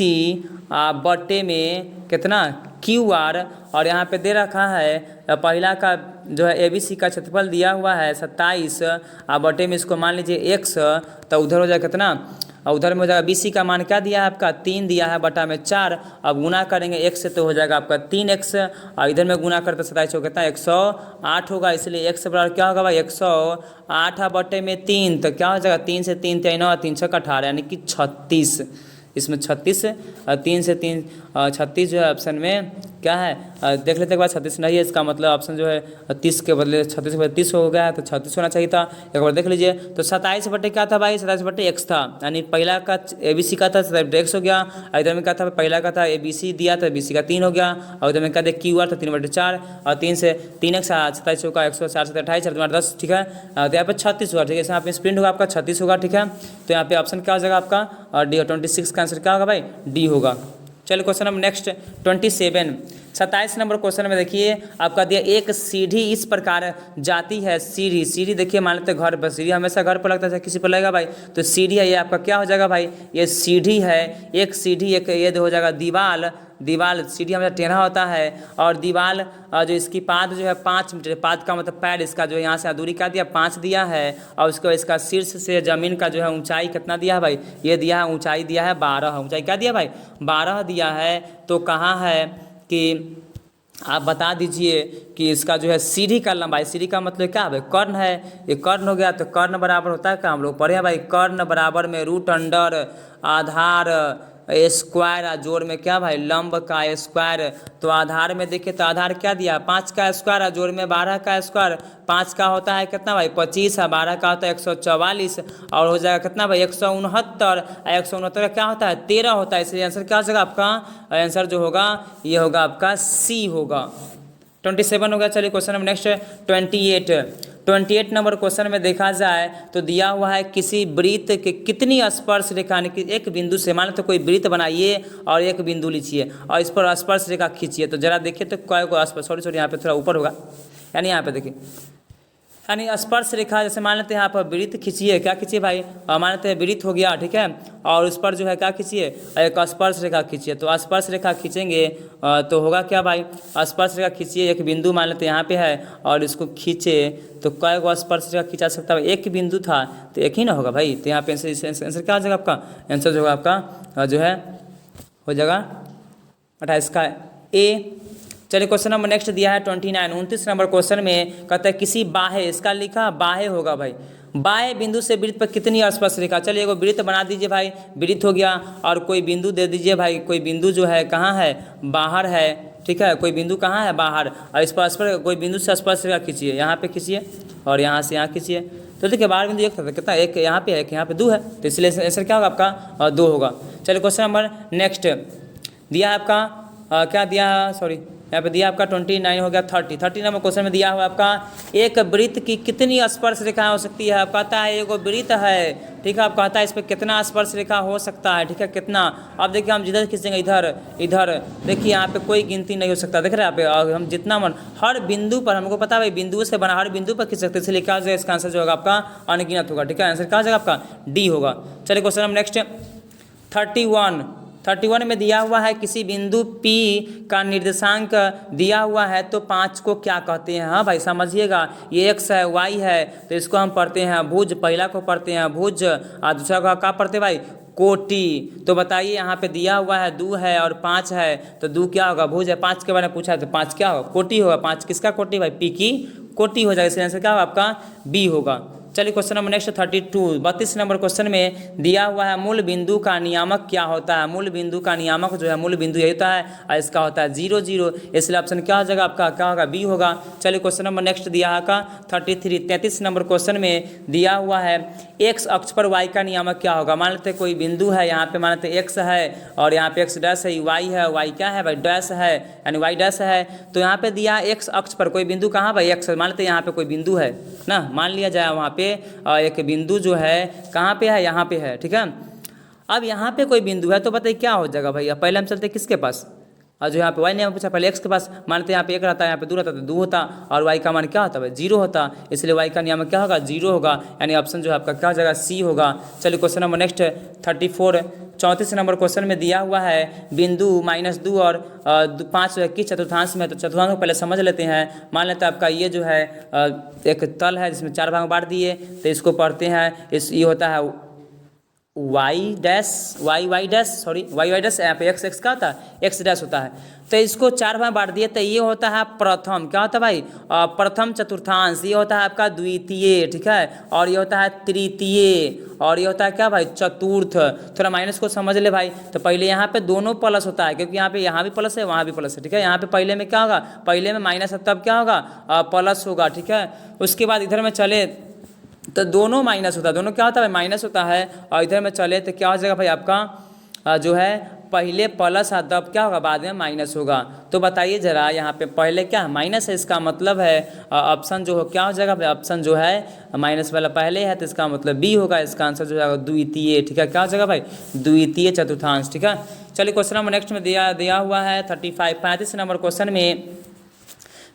बटे में कितना QR, और यहाँ पे दे रखा है पहला का जो है ABC का क्षेत्रफल दिया हुआ है 27 बटे में इसको मान लीजिए x, तो उधर हो जाएगा कितना, और उधर में हो जाएगा BC का मान क्या दिया है आपका 3 दिया है बटा में 4, अब गुना करेंगे x से तो हो जाएगा आपका 3x, और इधर में गुना करते 27 हो कितना 108 होगा, इसलिए x बराबर क्या होगा भाई 108 बटे में 3, तो क्या हो जाएगा 3 से 3 3 9 3 6 18 यानी कि 36, इसमें 36 3 से 3 36 जो है ऑप्शन में क्या है देख लेते के बाद 36 नहीं है, इसका मतलब ऑप्शन जो है 30 के बदले 36 के बदले 30 हो गया है, तो 36 होना चाहिए था। एक बार देख लीजिए तो 27 बटे क्या था भाई 27 बटे x था, यानी पहला का ABC का था x हो गया, इधर में क्या था पहला का था ABC दिया था BC का 3 हो गया, और इधर में क्या था QR था 3 बटे 4 और 3 से 3x 27 होगा 104 से 28 और 10, ठीक है। तो यहाँ पे 36 होगा, ठीक है, यहाँ पे स्प्रिंट होगा आपका 36 होगा, ठीक है। तो यहाँ पे ऑप्शन क्या हो जाएगा आपका D, 26 का आंसर क्या होगा भाई D होगा। चलिए question number next 27 27 number question में देखिए आपका दिया एक सीढ़ी इस प्रकार जाती है। सीढ़ी सीढ़ी देखिए मान लेते घर पर, सीढ़ी हमेशा घर पर लगता है, किसी पर लगेगा भाई, तो सीढ़ी है ये आपका क्या हो जाएगा भाई, ये सीढ़ी है। एक सीढ़ी एक ये हो जाएगा दीवाल, दीवाल सीढ़ी हमेशा टेढ़ा होता है, और दीवाल जो इसकी पाद जो है 5 मीटर, पाद का मतलब पैर, इसका जो यहाँ से दूरी क्या दिया 5 दिया है, और उसको इसका शीर्ष से ज़मीन का जो है ऊंचाई कितना दिया है भाई, ये दिया है ऊंचाई दिया है 12, ऊंचाई क्या दिया भाई 12 दिया है। तो कहाँ है कि आप बता दीजिए कि इसका जो है सीढ़ी का लंबाई, सीढ़ी का मतलब क्या है, कर्ण है, ये कर्ण हो गया, तो कर्ण बराबर होता है क्या, हम लोग पढ़े हैं भाई, कर्ण बराबर में रूट अंडर आधार स्क्वायर, जोड़ में क्या भाई लंब का स्क्वायर। तो आधार में देखिए तो आधार क्या दिया 5 का स्क्वायर, जोड़ में 12 का स्क्वायर, 5 का होता है कितना भाई 25 है, 12 का होता है 144, और हो जाएगा कितना भाई 169, 169 का क्या होता है 13 होता है, इसलिए आंसर क्या हो जाएगा आपका, आंसर जो होगा ये होगा आपका सी होगा। 27 हो गया। चलिए question number next 28 number question में देखा जाए तो दिया हुआ है किसी वृत्त के कितनी स्पर्श रेखा, यानी कि एक बिंदु से, मान लो तो कोई वृत्त बनाइए और एक बिंदु लीजिए और इस पर स्पर्श रेखा खींचिए, तो जरा देखिए तो क्या को स्पर्श, सॉरी यहाँ पे थोड़ा ऊपर होगा, यानी यहाँ पे देखिए, यानी स्पर्श रेखा जैसे मान लेते हैं यहाँ पर वृत्त खींचिए, क्या खींचिए भाई, मान लेते हैं वृत्त हो गया, ठीक है, और उस पर जो है क्या खींचिए एक स्पर्श रेखा खींचिए। तो स्पर्श रेखा खींचेंगे तो होगा क्या भाई, स्पर्श रेखा खींचिए, एक बिंदु मान लेते हैं यहाँ पे है और इसको खींचे, तो कै को स्पर्श रेखा खींचा सकता है, एक बिंदु था तो एक ही ना होगा भाई, तो यहाँ पे आंसर क्या हो जाएगा आपका, आंसर जो होगा आपका जो है हो जाएगा 28 का ए। चलिए क्वेश्चन नंबर नेक्स्ट दिया है 29 नंबर क्वेश्चन में कहता है किसी बाह्य, इसका लिखा बाह्य होगा भाई, बाह्य बिंदु से वृत्त पर कितनी स्पर्श रेखा, चलिए एगो वृत्त बना दीजिए भाई, वृत्त हो गया, और कोई बिंदु दे दीजिए भाई, कोई बिंदु जो है कहाँ है बाहर है, ठीक है, कोई बिंदु कहाँ है बाहर, और इस पर स्पर्श कोई बिंदु से स्पर्श रेखा खींचिए, यहाँ पे खींचिए और यहाँ से यहाँ खींचिए, तो देखिए बाहर बिंदु एक था कितना, एक यहाँ पे है, एक यहाँ पे 2 है, तो इसलिए आंसर क्या होगा आपका 2 होगा। चलिए क्वेश्चन नंबर नेक्स्ट दिया है आपका क्या दिया है, सॉरी यहाँ पे दिया आपका 29 हो गया। 30 नंबर क्वेश्चन में दिया हुआ आपका एक वृत्त की कितनी स्पर्श रेखा हो सकती है, आप कहता है एगो वृत्त है, ठीक है, आप कहता है इस पर कितना स्पर्श रेखा हो सकता है, ठीक है, कितना, अब देखिए हम जिधर खींचेंगे इधर इधर, देखिए यहाँ पे कोई गिनती नहीं हो सकता, देख रहे हैं यहाँ पे, हम जितना मन हर बिंदु पर, हमको पता है भाई बिंदु से बना हर बिंदु पर खींच सकते हैं, इसलिए क्या हो जाएगा इसका आंसर जो होगा आपका अनगिनत होगा, ठीक है, आंसर क्या हो जाएगा आपका डी होगा। चलिए क्वेश्चन नंबर नेक्स्ट 31 में दिया हुआ है किसी बिंदु P का निर्देशांक दिया हुआ है तो 5 को क्या कहते हैं, हाँ भाई समझिएगा, ये x है y है, तो इसको हम पढ़ते हैं भुज, पहला को पढ़ते हैं भुज और दूसरा को क्या पढ़ते हैं भाई कोटि। तो बताइए यहाँ पे दिया हुआ है 2 है और 5 है, तो 2 क्या होगा भुज है, 5 के बारे में पूछा है तो 5 क्या होगा कोटि होगा, 5 किसका कोटि भाई P की कोटि हो जाएगा, इसलिए आंसर क्या होगा आपका बी होगा। चलिए question number next 32 number question में दिया हुआ है मूल बिंदु का नियामक क्या होता है, मूल बिंदु का नियामक जो है मूल बिंदु यही होता है और इसका होता है 0 0, इसलिए ऑप्शन क्या हो जाएगा आपका, क्या होगा बी होगा। चलिए क्वेश्चन नंबर नेक्स्ट दिया है का 33 नंबर क्वेश्चन में दिया हुआ है एक्स अक्ष पर वाई का नियामक क्या होगा, मान लेते कोई बिंदु है, यहाँ पे मान लेते एक्स है और यहाँ पे एक्स डैश है, वाई है, वाई क्या है भाई डैश है, यानी वाई डैश है, तो यहाँ पे दिया एक्स अक्ष पर कोई बिंदु कहाँ भाई एक्स, मान लेते यहाँ पे कोई बिंदु है ना, मान लिया जाए वहाँ पे एक बिंदु जो है कहाँ पे है, यहाँ पे है, ठीक है। अब यहाँ पे कोई बिंदु है तो बताइए क्या हो जाएगा भैया, पहले हम चलते किसके पास, और जो यहाँ पे वाई ने पूछा पहले एक्स के पास, मानते यहाँ पे 1 रहता है, यहाँ पे 2 रहता तो 2 होता, और वाई का मान क्या होता है 0 होता, इसलिए वाई का नियम क्या होगा 0 होगा, यानी ऑप्शन जो है आपका क्या हो जाएगा सी होगा। चलिए question number next 34 number question में दिया हुआ है बिंदु -2 और 5 किस चतुर्थांश में, तो चतुर्थांश को पहले समझ लेते हैं। मान लेते हैं आपका ये जो है एक तल है जिसमें 4 भाग में बांट दिए, तो इसको पढ़ते हैं, ये होता है वाई वाई डैश, यहाँ पे एक्स का होता है एक्स डैश होता है, तो इसको 4 भाग बांट दिए, तो ये होता है प्रथम, क्या होता है भाई प्रथम चतुर्थांश, ये होता है आपका द्वितीय, ठीक है, और ये होता है तृतीय, और ये होता है क्या भाई चतुर्थ। थोड़ा माइनस को समझ ले भाई, तो पहले यहाँ पे दोनों प्लस होता है, क्योंकि यहाँ भी प्लस है वहाँ भी प्लस है, ठीक है, यहाँ पे पहले में क्या होगा, पहले में माइनस है तब क्या होगा प्लस होगा, ठीक है। उसके बाद इधर में चले तो दोनों माइनस होता है, दोनों क्या होता है माइनस होता है, और इधर में चले तो क्या हो जाएगा भाई आपका जो है पहले प्लस है तब क्या होगा, बाद में माइनस होगा। तो बताइए जरा, यहाँ पे पहले क्या है, माइनस है, इसका मतलब है ऑप्शन जो हो क्या हो जाएगा भाई, ऑप्शन जो है माइनस वाला पहले है तो इसका मतलब बी होगा। इसका आंसर जो है द्वितीय, ठीक है, क्या हो जाएगा भाई, द्वितीय चतुर्थांश, ठीक है। चलिए क्वेश्चन नंबर नेक्स्ट में दिया हुआ है 35 नंबर क्वेश्चन में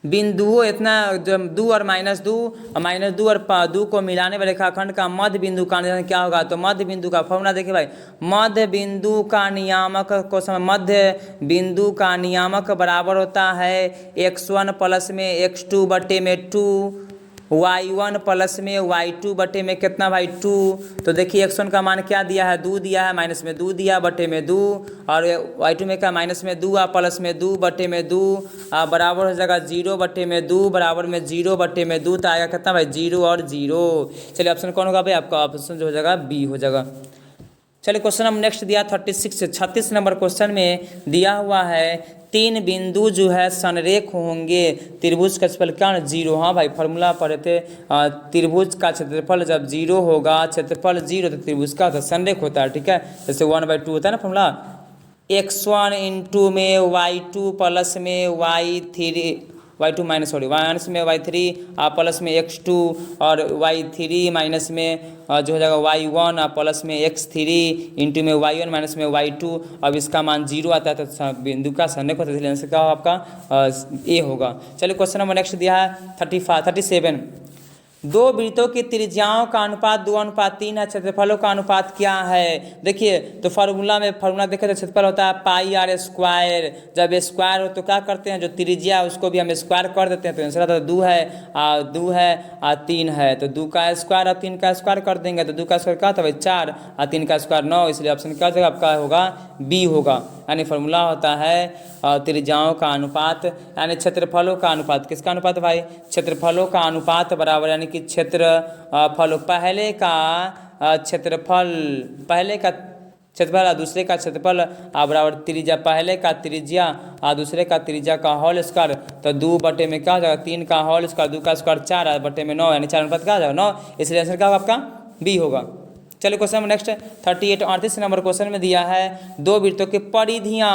बिंदुओं इतना जब दो और माइनस दो और दो को मिलाने वाले रेखाखंड का मध्य बिंदु का नियम क्या होगा। तो मध्य बिंदु का फॉर्मूला देखिए भाई, मध्य बिंदु का नियामक को मध्य बिंदु का नियामक बराबर होता है x1 प्लस में x2 बटे में 2, y1 प्लस में y2 बटे में कितना भाई 2। तो देखिए x1 का मान क्या दिया है, 2 दिया है, माइनस में 2 दिया बटे में 2, और y2 में क्या माइनस में 2 प्लस में 2 बटे में 2 बराबर हो जाएगा 0 बटे में 2 बराबर में 0 बटे में 2, तो आएगा कितना भाई 0 और 0। चलिए ऑप्शन कौन होगा भाई, आपका ऑप्शन जो हो जाएगा बी हो जाएगा। चलिए क्वेश्चन हम नेक्स्ट दिया 36 नंबर क्वेश्चन में दिया हुआ है 3 बिंदु जो है संरेख होंगे त्रिभुज का क्षेत्रफल क्या 0। हाँ भाई फॉर्मूला पढ़े थे, त्रिभुज का क्षेत्रफल जब 0 होगा, क्षेत्रफल 0 तो त्रिभुज का संरेख होता है, ठीक है। जैसे 1/2 होता है ना फॉर्मूला, x1 इंटू में y2 प्लस में y2 माइनस में y3 प्लस में x2 और y3 माइनस में जो हो जाएगा y1 प्लस में x3 इंटू में y1 माइनस में y2। अब इसका मान 0 आता है तो बिंदु का संरेख होता है, इसलिए आंसर क्या होगा आपका ए होगा। चलिए क्वेश्चन नंबर नेक्स्ट दिया है 37 दो वृत्तों की त्रिज्याओं का अनुपात 2:3 है, क्षेत्रफलों का अनुपात क्या है। देखिए तो फार्मूला देखें तो क्षेत्रफल होता है पाई आर स्क्वायर, जब स्क्वायर हो तो क्या करते हैं, जो त्रिज्या है उसको भी हम स्क्वायर कर देते हैं, तो आंसर आता है 2 है 3 है, तो 2 का स्क्वायर और 3 का स्क्वायर कर देंगे, तो 2 का स्क्वायर क्या होता है 4 और 3 का स्क्वायर 9, इसलिए ऑप्शन क्या हो जाएगा आपका होगा बी होगा। यानी फार्मूला होता है त्रिज्याओं का अनुपात यानी क्षेत्रफलों का अनुपात, किसका अनुपात भाई, क्षेत्रफलों का अनुपात बराबर यानी कि क्षेत्रफल पहले का क्षेत्रफल और दूसरे का क्षेत्रफल बराबर त्रिज्या, पहले का त्रिज्या और दूसरे का त्रिज्या का होल स्क्वायर, तो 2 बटे में क्या हो जाएगा 3 का होल स्क्वायर, 2 का स्क्वायर 4 बटे में 9 यानी 4 अनुपात क्या हो जाएगा 9, इसलिए आंसर क्या होगा आपका बी होगा। चलिए question number next 38 number question में दिया है दो वृत्तों की परिधियाँ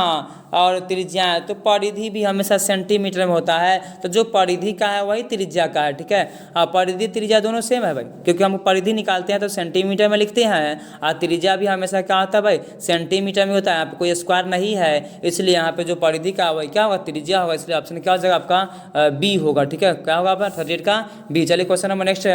और त्रिज्याएं, तो परिधि भी हमेशा सेंटीमीटर में होता है, तो जो परिधि का है वही त्रिज्या का है, ठीक है। परिधि त्रिज्या दोनों सेम है भाई, क्योंकि हम परिधि निकालते हैं तो सेंटीमीटर में लिखते हैं, और त्रिज्या भी हमेशा क्या होता है भाई सेंटीमीटर में होता है, यहाँ पे कोई स्क्वायर नहीं है, इसलिए यहाँ पे जो परिधि का वही क्या होगा त्रिज्या होगा, इसलिए ऑप्शन क्या हो जाएगा आपका बी होगा, ठीक है। क्या होगा आपका 38 का बी। चलिए question number next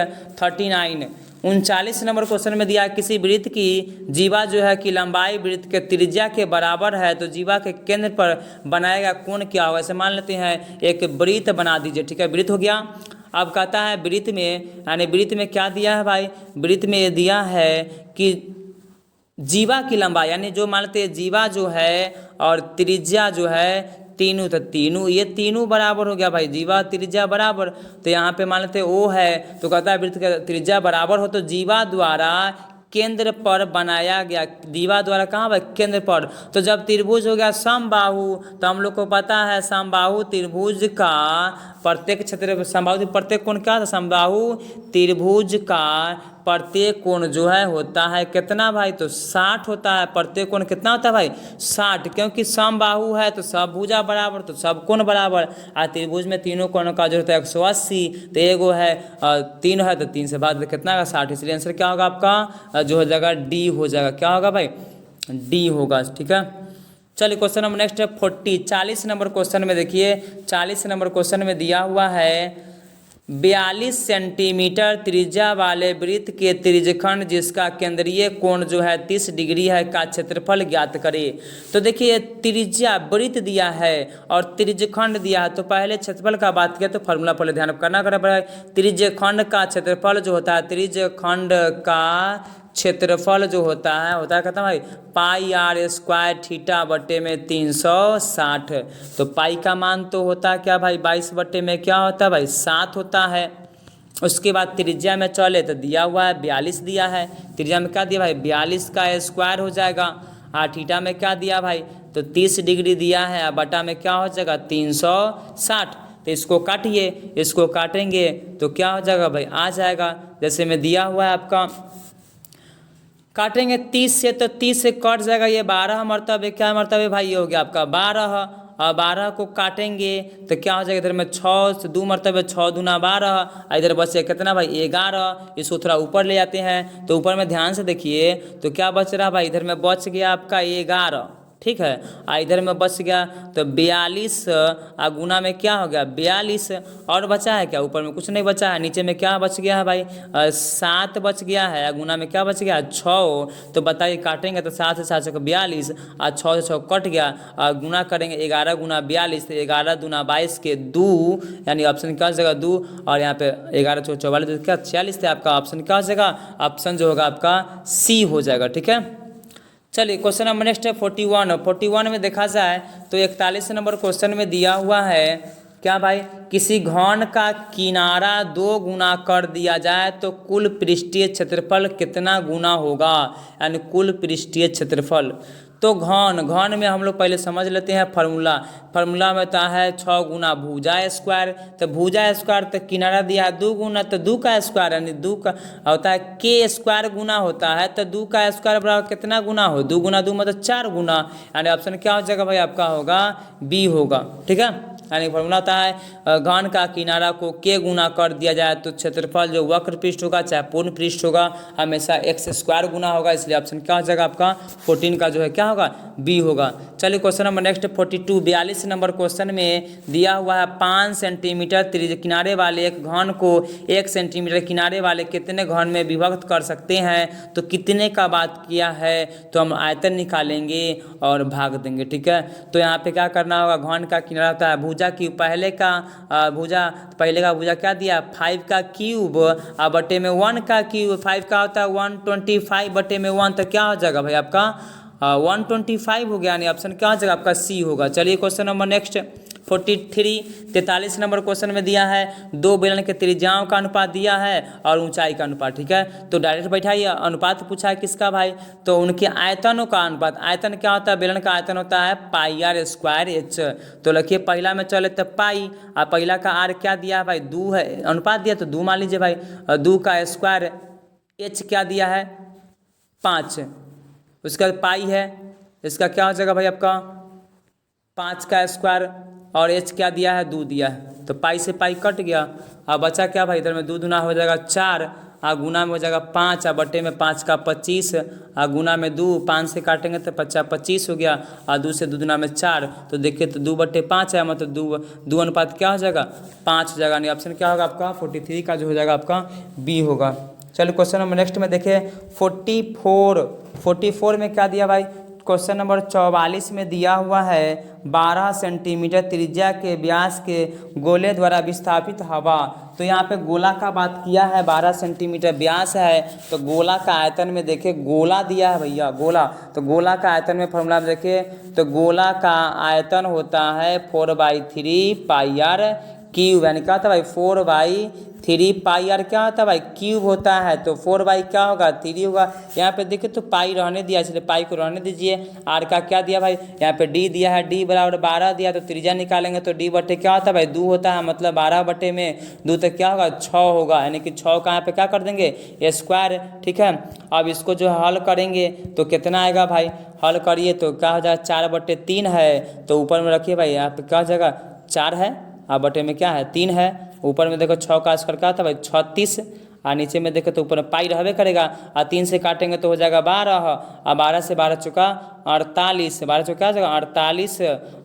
39 number question में दिया किसी वृत्त की जीवा जो है कि लंबाई वृत्त के त्रिज्या के बराबर है, तो जीवा के केंद्र पर बनाया गया कोण क्या होगा। ऐसे मान लेते हैं एक वृत्त बना दीजिए, ठीक है, वृत्त हो गया। अब कहता है वृत्त में यानी वृत्त में क्या दिया है भाई, वृत्त में ये दिया है कि जीवा की लंबाई यानी जो मान लेते हैं जीवा जो है और त्रिज्या जो है तीनों, तो तीनों ये तीनों बराबर हो गया भाई, जीवा त्रिज्या बराबर, तो यहाँ पे मान लेते हैं ओ है, तो कहता है वृत्त का त्रिज्या बराबर हो तो जीवा द्वारा केंद्र पर बनाया गया, जीवा द्वारा कहाँ भाई केंद्र पर, तो जब त्रिभुज हो गया समबाहु, तो हम लोग को पता है समबाहु त्रिभुज का प्रत्येक क्षेत्र समबाहु प्रत्येक कोण क्या था, समबाहु त्रिभुज का प्रत्येक कोण जो है होता है कितना भाई, तो 60 होता है। प्रत्येक कोण कितना होता है भाई 60, क्योंकि समबाहु है तो सब भुजा बराबर तो सब कोण बराबर, और त्रिभुज में तीनों कोणों का जो होता है 180, तो एगो है 3 है तो 3 से बाद कितना का 60, इसलिए आंसर क्या होगा आपका जो हो जाएगा डी हो जाएगा। क्या होगा भाई डी होगा, ठीक है। चलिए क्वेश्चन नंबर नेक्स्ट है 40 नंबर क्वेश्चन में देखिए 40 नंबर क्वेश्चन में दिया हुआ है 42 सेंटीमीटर त्रिज्या वाले वृत्त के त्रिज्यखंड जिसका केंद्रीय कोण जो है 30 डिग्री है का क्षेत्रफल ज्ञात करें। तो देखिए त्रिज्या वृत्त दिया है और त्रिज्यखंड दिया है, तो पहले क्षेत्रफल का बात किया तो फार्मूला पहले ध्यान करना पड़ेगा। त्रिज्यखंड का क्षेत्रफल जो होता है त्रिज्यखंड का क्षेत्रफल जो होता है कहता है भाई पाई आर स्क्वायर थीटा बटे में 360, तो पाई का मान तो होता है क्या भाई 22 बटे में क्या होता है भाई 7 होता है। उसके बाद त्रिज्या में चले तो दिया हुआ है 42 दिया है, त्रिज्या में क्या दिया भाई 42 का स्क्वायर हो जाएगा, और थीटा में क्या दिया भाई तो 30 डिग्री दिया है, बटा में क्या हो जाएगा 360, तो इसको काटिए, इसको काटेंगे तो क्या हो जाएगा भाई आ जाएगा, जैसे में दिया हुआ है आपका काटेंगे 30 से तो 30 से कट जाएगा, ये 12 मरतबे क्या मरतबे भाई, ये हो गया आपका 12। और 12 को काटेंगे तो क्या हो जाएगा, इधर में 6 से 2 मरतबे 6 दूना 12, इधर बचेगा कितना भाई 11। इसको थोड़ा ऊपर ले जाते हैं तो ऊपर में ध्यान से देखिए तो क्या बच रहा भाई, इधर में बच गया आपका 11, ठीक है। इधर में बच गया तो 42 गुना में क्या हो गया 42, और बचा है क्या, ऊपर में कुछ नहीं बचा है, नीचे में क्या बच गया है भाई 7 बच गया है, गुना में क्या बच गया 6। तो बताइए काटेंगे तो 7 से 7 42 और 6 से 6 कट गया, और गुना करेंगे 11 गुना 42 तो 11 दूना 22 के 2, यानी ऑप्शन क्या हो जाएगा 2, और यहाँ पे 11 चौ 44 क्या 46 थे, आपका ऑप्शन क्या हो जाएगा, ऑप्शन जो होगा आपका सी हो जाएगा, ठीक है। चलिए क्वेश्चन नंबर नेक्स्ट है 41 में देखा जाए तो 41 नंबर क्वेश्चन में दिया हुआ है क्या भाई, किसी घन का किनारा 2 गुना कर दिया जाए तो कुल पृष्ठीय क्षेत्रफल कितना गुना होगा, यानी कुल पृष्ठीय क्षेत्रफल। तो घन में हम लोग पहले समझ लेते हैं फार्मूला में होता है 6 गुना भुजा स्क्वायर, तो भुजा स्क्वायर तो किनारा दिया है 2 गुना, तो 2 का स्क्वायर यानी 2 का होता है के स्क्वायर गुना होता है, तो 2 का स्क्वायर बराबर कितना गुना हो, 2 गुना 2 मतलब 4 गुना, यानी ऑप्शन क्या हो जाएगा भाई आपका होगा बी होगा, ठीक है। यानी फॉर्मूला होता है घन का किनारा को के गुना कर दिया जाए तो क्षेत्रफल जो वक्र पृष्ठ होगा चाहे पूर्ण पृष्ठ होगा हमेशा एक्स स्क्वायर गुना होगा, इसलिए ऑप्शन क्या हो जाएगा आपका 14 का जो है क्या होगा बी होगा। चलिए question number next 42 number question में दिया हुआ है 5 सेंटीमीटर किनारे वाले एक घन को 1 सेंटीमीटर किनारे वाले कितने घन में विभक्त कर सकते हैं, तो कितने का बात किया है तो हम आयतन निकालेंगे और भाग देंगे, ठीक है। तो यहाँ पे क्या करना होगा, घन का किनारा होता है भुजा की पहले का भुजा क्या दिया 5 का क्यूब और बटे में 1 का क्यूब, 5 का होता है 125 बटे में 1, तो क्या हो जाएगा भाई आपका 125 हो गया, यानी ऑप्शन क्या हो जाएगा आपका सी होगा। चलिए question number next 43 number question में दिया है 2 बेलन के त्रिज्याओं का अनुपात दिया है और ऊंचाई का अनुपात, ठीक है। तो डायरेक्ट बैठाइए, अनुपात पूछा है किसका भाई, तो उनके आयतनों का अनुपात। आयतन क्या होता है, बेलन का आयतन होता है पाई आर स्क्वायर एच। तो लिखिए पहला में चले तो पाई, और पहला का आर क्या दिया है भाई 2 है, अनुपात दिया तो 2 मान लीजिए भाई, 2 का स्क्वायर, एच क्या दिया है 5, उसका पाई है, इसका क्या हो जाएगा भाई आपका 5 का स्क्वायर, और एच क्या दिया है 2 दिया है, तो पाई से पाई कट गया। अब बचा क्या भाई, इधर में 2 दूना हो जाएगा 4, और गुना में हो जाएगा 5, और बटे में 5 का 25, और गुना में 2, 5 से काटेंगे तो 25 हो गया, और 2 से 2 दूना में 4, तो देखिए तो 2/5 है, मतलब 2 अनुपात क्या हो जाएगा 5 हो जाएगा, यानी ऑप्शन क्या होगा आपका 43 का जो हो जाएगा आपका बी होगा। चलो क्वेश्चन नंबर नेक्स्ट में देखिए 44 में क्या दिया भाई, क्वेश्चन नंबर 44 में दिया हुआ है 12 सेंटीमीटर त्रिज्या के व्यास के गोले द्वारा विस्थापित हवा। तो यहाँ पे गोला का बात किया है, 12 सेंटीमीटर व्यास है, तो गोला का आयतन में देखिए गोला दिया है भैया गोला, तो गोला का आयतन में फॉर्मूला में देखिए तो गोला का आयतन होता है 4/3 पाई आर क्यूब, यानी क्या होता है भाई 4/3 पाई आर क्या होता है भाई क्यूब होता है, तो 4 बाई क्या होगा 3 होगा। यहाँ पे देखिए तो पाई रहने दिया, इसलिए पाई को रहने दीजिए। आर का क्या दिया भाई, यहाँ पे डी दिया है, डी बराबर 12 दिया, तो त्रिज्या निकालेंगे तो डी बटे क्या होता है भाई 2 होता है, मतलब 12 बटे में 2 तो क्या होगा 6 होगा, यानी कि 6 का यहाँ पे क्या कर देंगे स्क्वायर, ठीक है। अब इसको जो हल करेंगे तो कितना आएगा भाई, हल करिए तो क्या हो जाएगा 4/3 है, तो ऊपर में रखिए भाई यहाँ पे क्या हो जाएगा 4 है, और बटे में क्या है 3 है, ऊपर में देखो 6 का स्क्वायर क्या था भाई 36, और नीचे में देखो तो ऊपर में पाई रहबे करेगा, और 3 से काटेंगे तो हो जाएगा 12, और 12 से 12 चुका 48, 12 चुका हो जाएगा 48,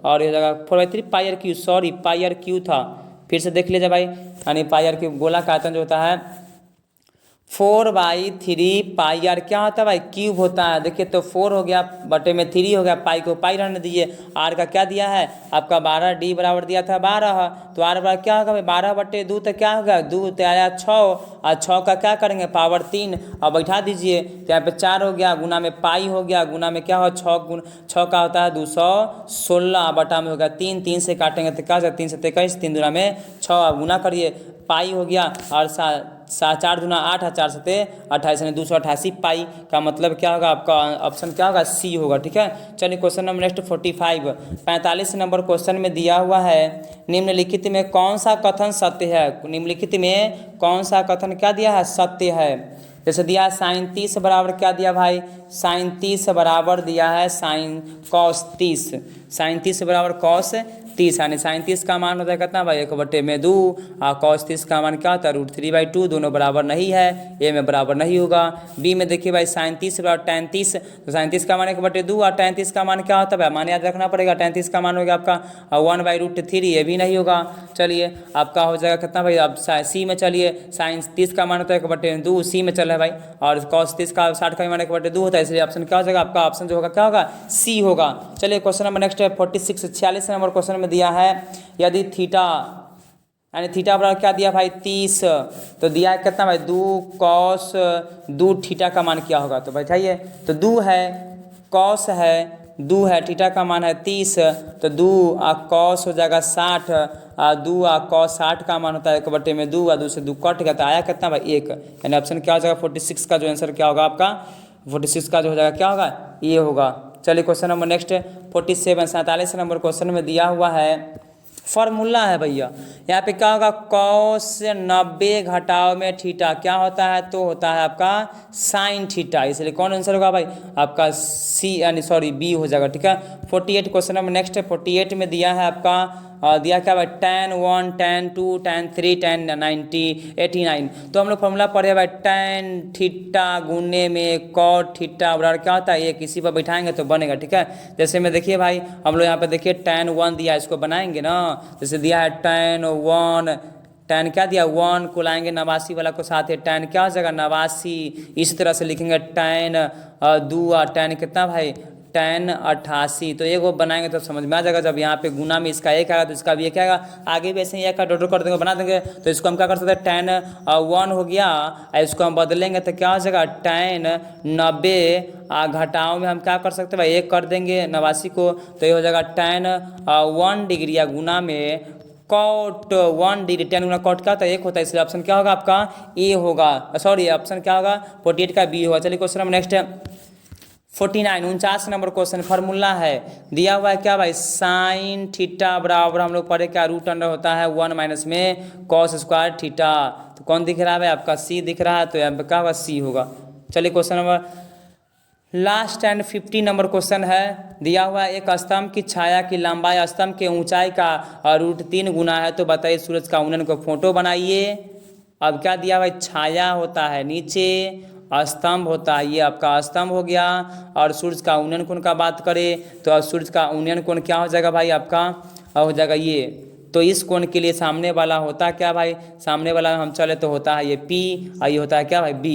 और ये हो जाएगा 4/3 pi R Q, sorry pi R Q था, फिर से देख लीजिए भाई, यानी पाई आर क्यू गोला का आयतन जो होता है 4/3 पाई आर क्या होता है भाई क्यूब होता है। देखिए तो 4 हो गया बटे में 3 हो गया, पाई को पाई रहने दीजिए। आर का क्या दिया है आपका 12, डी बराबर दिया था 12, तो आर बराबर क्या होगा भाई 12/2 तो क्या होगा 2 तो आया 6, और 6 का क्या करेंगे पावर 3 और बैठा दीजिए, तो यहाँ पे 4 हो गया, गुना में पाई हो गया, गुना में क्या हो 6 का होता है 216, बटा में होगा 3, 3 से काटेंगे तो क्या 3 से 23, 3 दूना में 6, गुना करिए पाई हो गया, और 4 दूना 8, 4 से 28 यानी 288 पाई का मतलब क्या होगा आपका ऑप्शन क्या होगा सी होगा, ठीक है। चलिए question number next 45 number question में दिया हुआ है निम्नलिखित में कौन सा कथन सत्य है, निम्नलिखित में कौन सा कथन क्या दिया है सत्य है। जैसे दिया है साइन 30 बराबर क्या दिया भाई, साइन 30 बराबर दिया है साइन कॉस 30, साइन 30 बराबर कॉस 30, यानी साइन 30 का मान होता है कितना भाई 1/2 और कॉस 30 का मान क्या होता है √3/2, दोनों बराबर नहीं है, ए में बराबर नहीं होगा। बी में देखिए भाई साइन 30 बराबर tan 30, तो साइन 30 का मान 1/2 और tan 30 का मान क्या होता है, मान याद रखना पड़ेगा, tan 30 का मान हो गया आपका 1/√3, ये भी नहीं होगा। चलिए आपका हो जाएगा कितना भाई, अब सी में चलिए, साइन 30 का मान होता है 1/2, सी में चल रहा है भाई, और कॉस 30 का 60 का मान 1/2 होता है, इसलिए ऑप्शन क्या हो जाएगा आपका, ऑप्शन जो होगा क्या होगा, सी होगा। चलिए क्वेश्चन नंबर नेक्स्ट है 46, 46 नंबर क्वेश्चन में दिया है यदि थीटा, यानी थीटा बराबर क्या दिया भाई 30, तो दिया है कितना भाई 2 कॉस 2 थीटा का मान क्या होगा, तो बैठाइए, तो 2 है कॉस है 2 है, थीटा का मान है 30, तो 2 कॉस हो जाएगा 60, 2 कॉस 60 का मान होता है 1/2 और 2 से 2 कट गया, तो आया कितना भाई 1, यानी ऑप्शन क्या हो जाएगा 46 का जो आंसर क्या होगा आपका, 46 का जो हो जाएगा क्या होगा, ये होगा। चलिए question number next 47, 47 number question में दिया हुआ है फॉर्मूला है भैया, यहाँ पे क्या होगा, कॉस 90 घटाव में थीटा क्या होता है, तो होता है आपका साइन थीटा, इसलिए कौन आंसर होगा भाई आपका सी, यानी सॉरी बी हो जाएगा, ठीक है। 48 क्वेश्चन नंबर नेक्स्ट है 48 में दिया है आपका दिया क्या भाई tan 1 tan 2 tan 3 tan 90 89, तो हम लोग फॉर्मूला पढ़े भाई tan थीटा गुने में cot थीटा बराबर क्या होता है, ये किसी पर बैठाएंगे तो बनेगा, ठीक है। जैसे में देखिए भाई हम लोग यहाँ पे देखिए tan 1 दिया है, इसको बनाएंगे ना, जैसे दिया है tan 1, tan क्या दिया 1 को लाएंगे 89 वाला को साथ है, tan क्या हो जाएगा 89, इसी तरह से लिखेंगे tan 2 और tan कितना भाई tan 88, तो एक वो बनाएंगे तो समझ में आ जाएगा, जब यहाँ पे गुना में इसका एक आएगा तो इसका भी एक आएगा, आगे भी ऐसे ही एक का डॉट कर देंगे बना देंगे, तो इसको हम क्या कर सकते हैं tan 1 हो गया, इसको हम बदलेंगे तो क्या हो जाएगा tan 90 घटाओ में हम क्या कर सकते हैं भाई 1 कर देंगे 89 को, तो ये हो जाएगा tan 1 डिग्री या गुना में कॉट 1 डिग्री, tan गुना कॉट क्या होता है 1 होता है, इसलिए ऑप्शन क्या होगा आपका ए होगा, सॉरी ऑप्शन क्या होगा 48 का बी होगा। चलिए क्वेश्चन नंबर नेक्स्ट है 49, 49 नंबर क्वेश्चन फॉर्मूला है दिया हुआ है क्या भाई, साइन थीटा बराबर हम लोग पढ़े क्या √अंडर होता है 1 माइनस में कॉस स्क्वायर थीटा, तो कौन दिख रहा है भाई आपका सी दिख रहा है, तो यहाँ पे क्या होगा सी होगा। चलिए question number last and 50 number question है दिया हुआ है एक स्तंभ की छाया की लंबाई स्तंभ के ऊंचाई का √3 गुना है, तो बताइए सूरज का उन्नयन को फोटो बनाइए। अब क्या दिया भाई, छाया होता है नीचे, स्तंभ होता है ये आपका स्तंभ हो गया, और सूर्य का उन्नयन कोण का बात करें तो सूर्य का उन्नयन कोण क्या हो जाएगा भाई आपका हो जाएगा ये, तो इस कोण के लिए सामने वाला होता क्या भाई, सामने वाला हम चले तो होता है ये P और ये होता है क्या भाई B,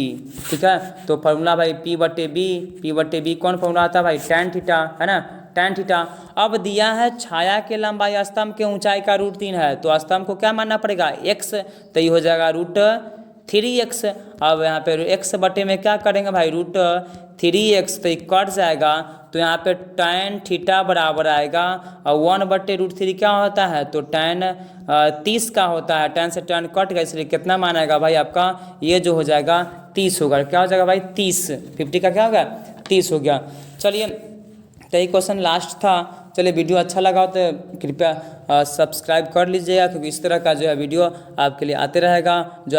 ठीक है। तो फॉर्मूला भाई P/B कौन फॉर्मूला आता है भाई tan थीटा, है ना tan थीटा। अब दिया है छाया के लंबाई स्तंभ के ऊंचाई का √3 है, तो स्तंभ को क्या मानना पड़ेगा x, तो ये हो जाएगा √3x। अब यहाँ पे x बटे में क्या करेंगे भाई √3x, तो कट जाएगा, तो यहाँ पे tan थीटा बराबर आएगा और 1/√3 क्या होता है, तो tan 30 का होता है, tan से tan कट गया, इसलिए कितना मान आएगा भाई आपका ये जो हो जाएगा 30 होगा, क्या हो जाएगा भाई 30, 50 का क्या हो गया 30 हो गया। चलिए तो ये क्वेश्चन लास्ट था। चलिए वीडियो अच्छा लगा हो तो कृपया सब्सक्राइब कर लीजिएगा, क्योंकि इस तरह का जो है वीडियो आपके लिए आते रहेगा, जो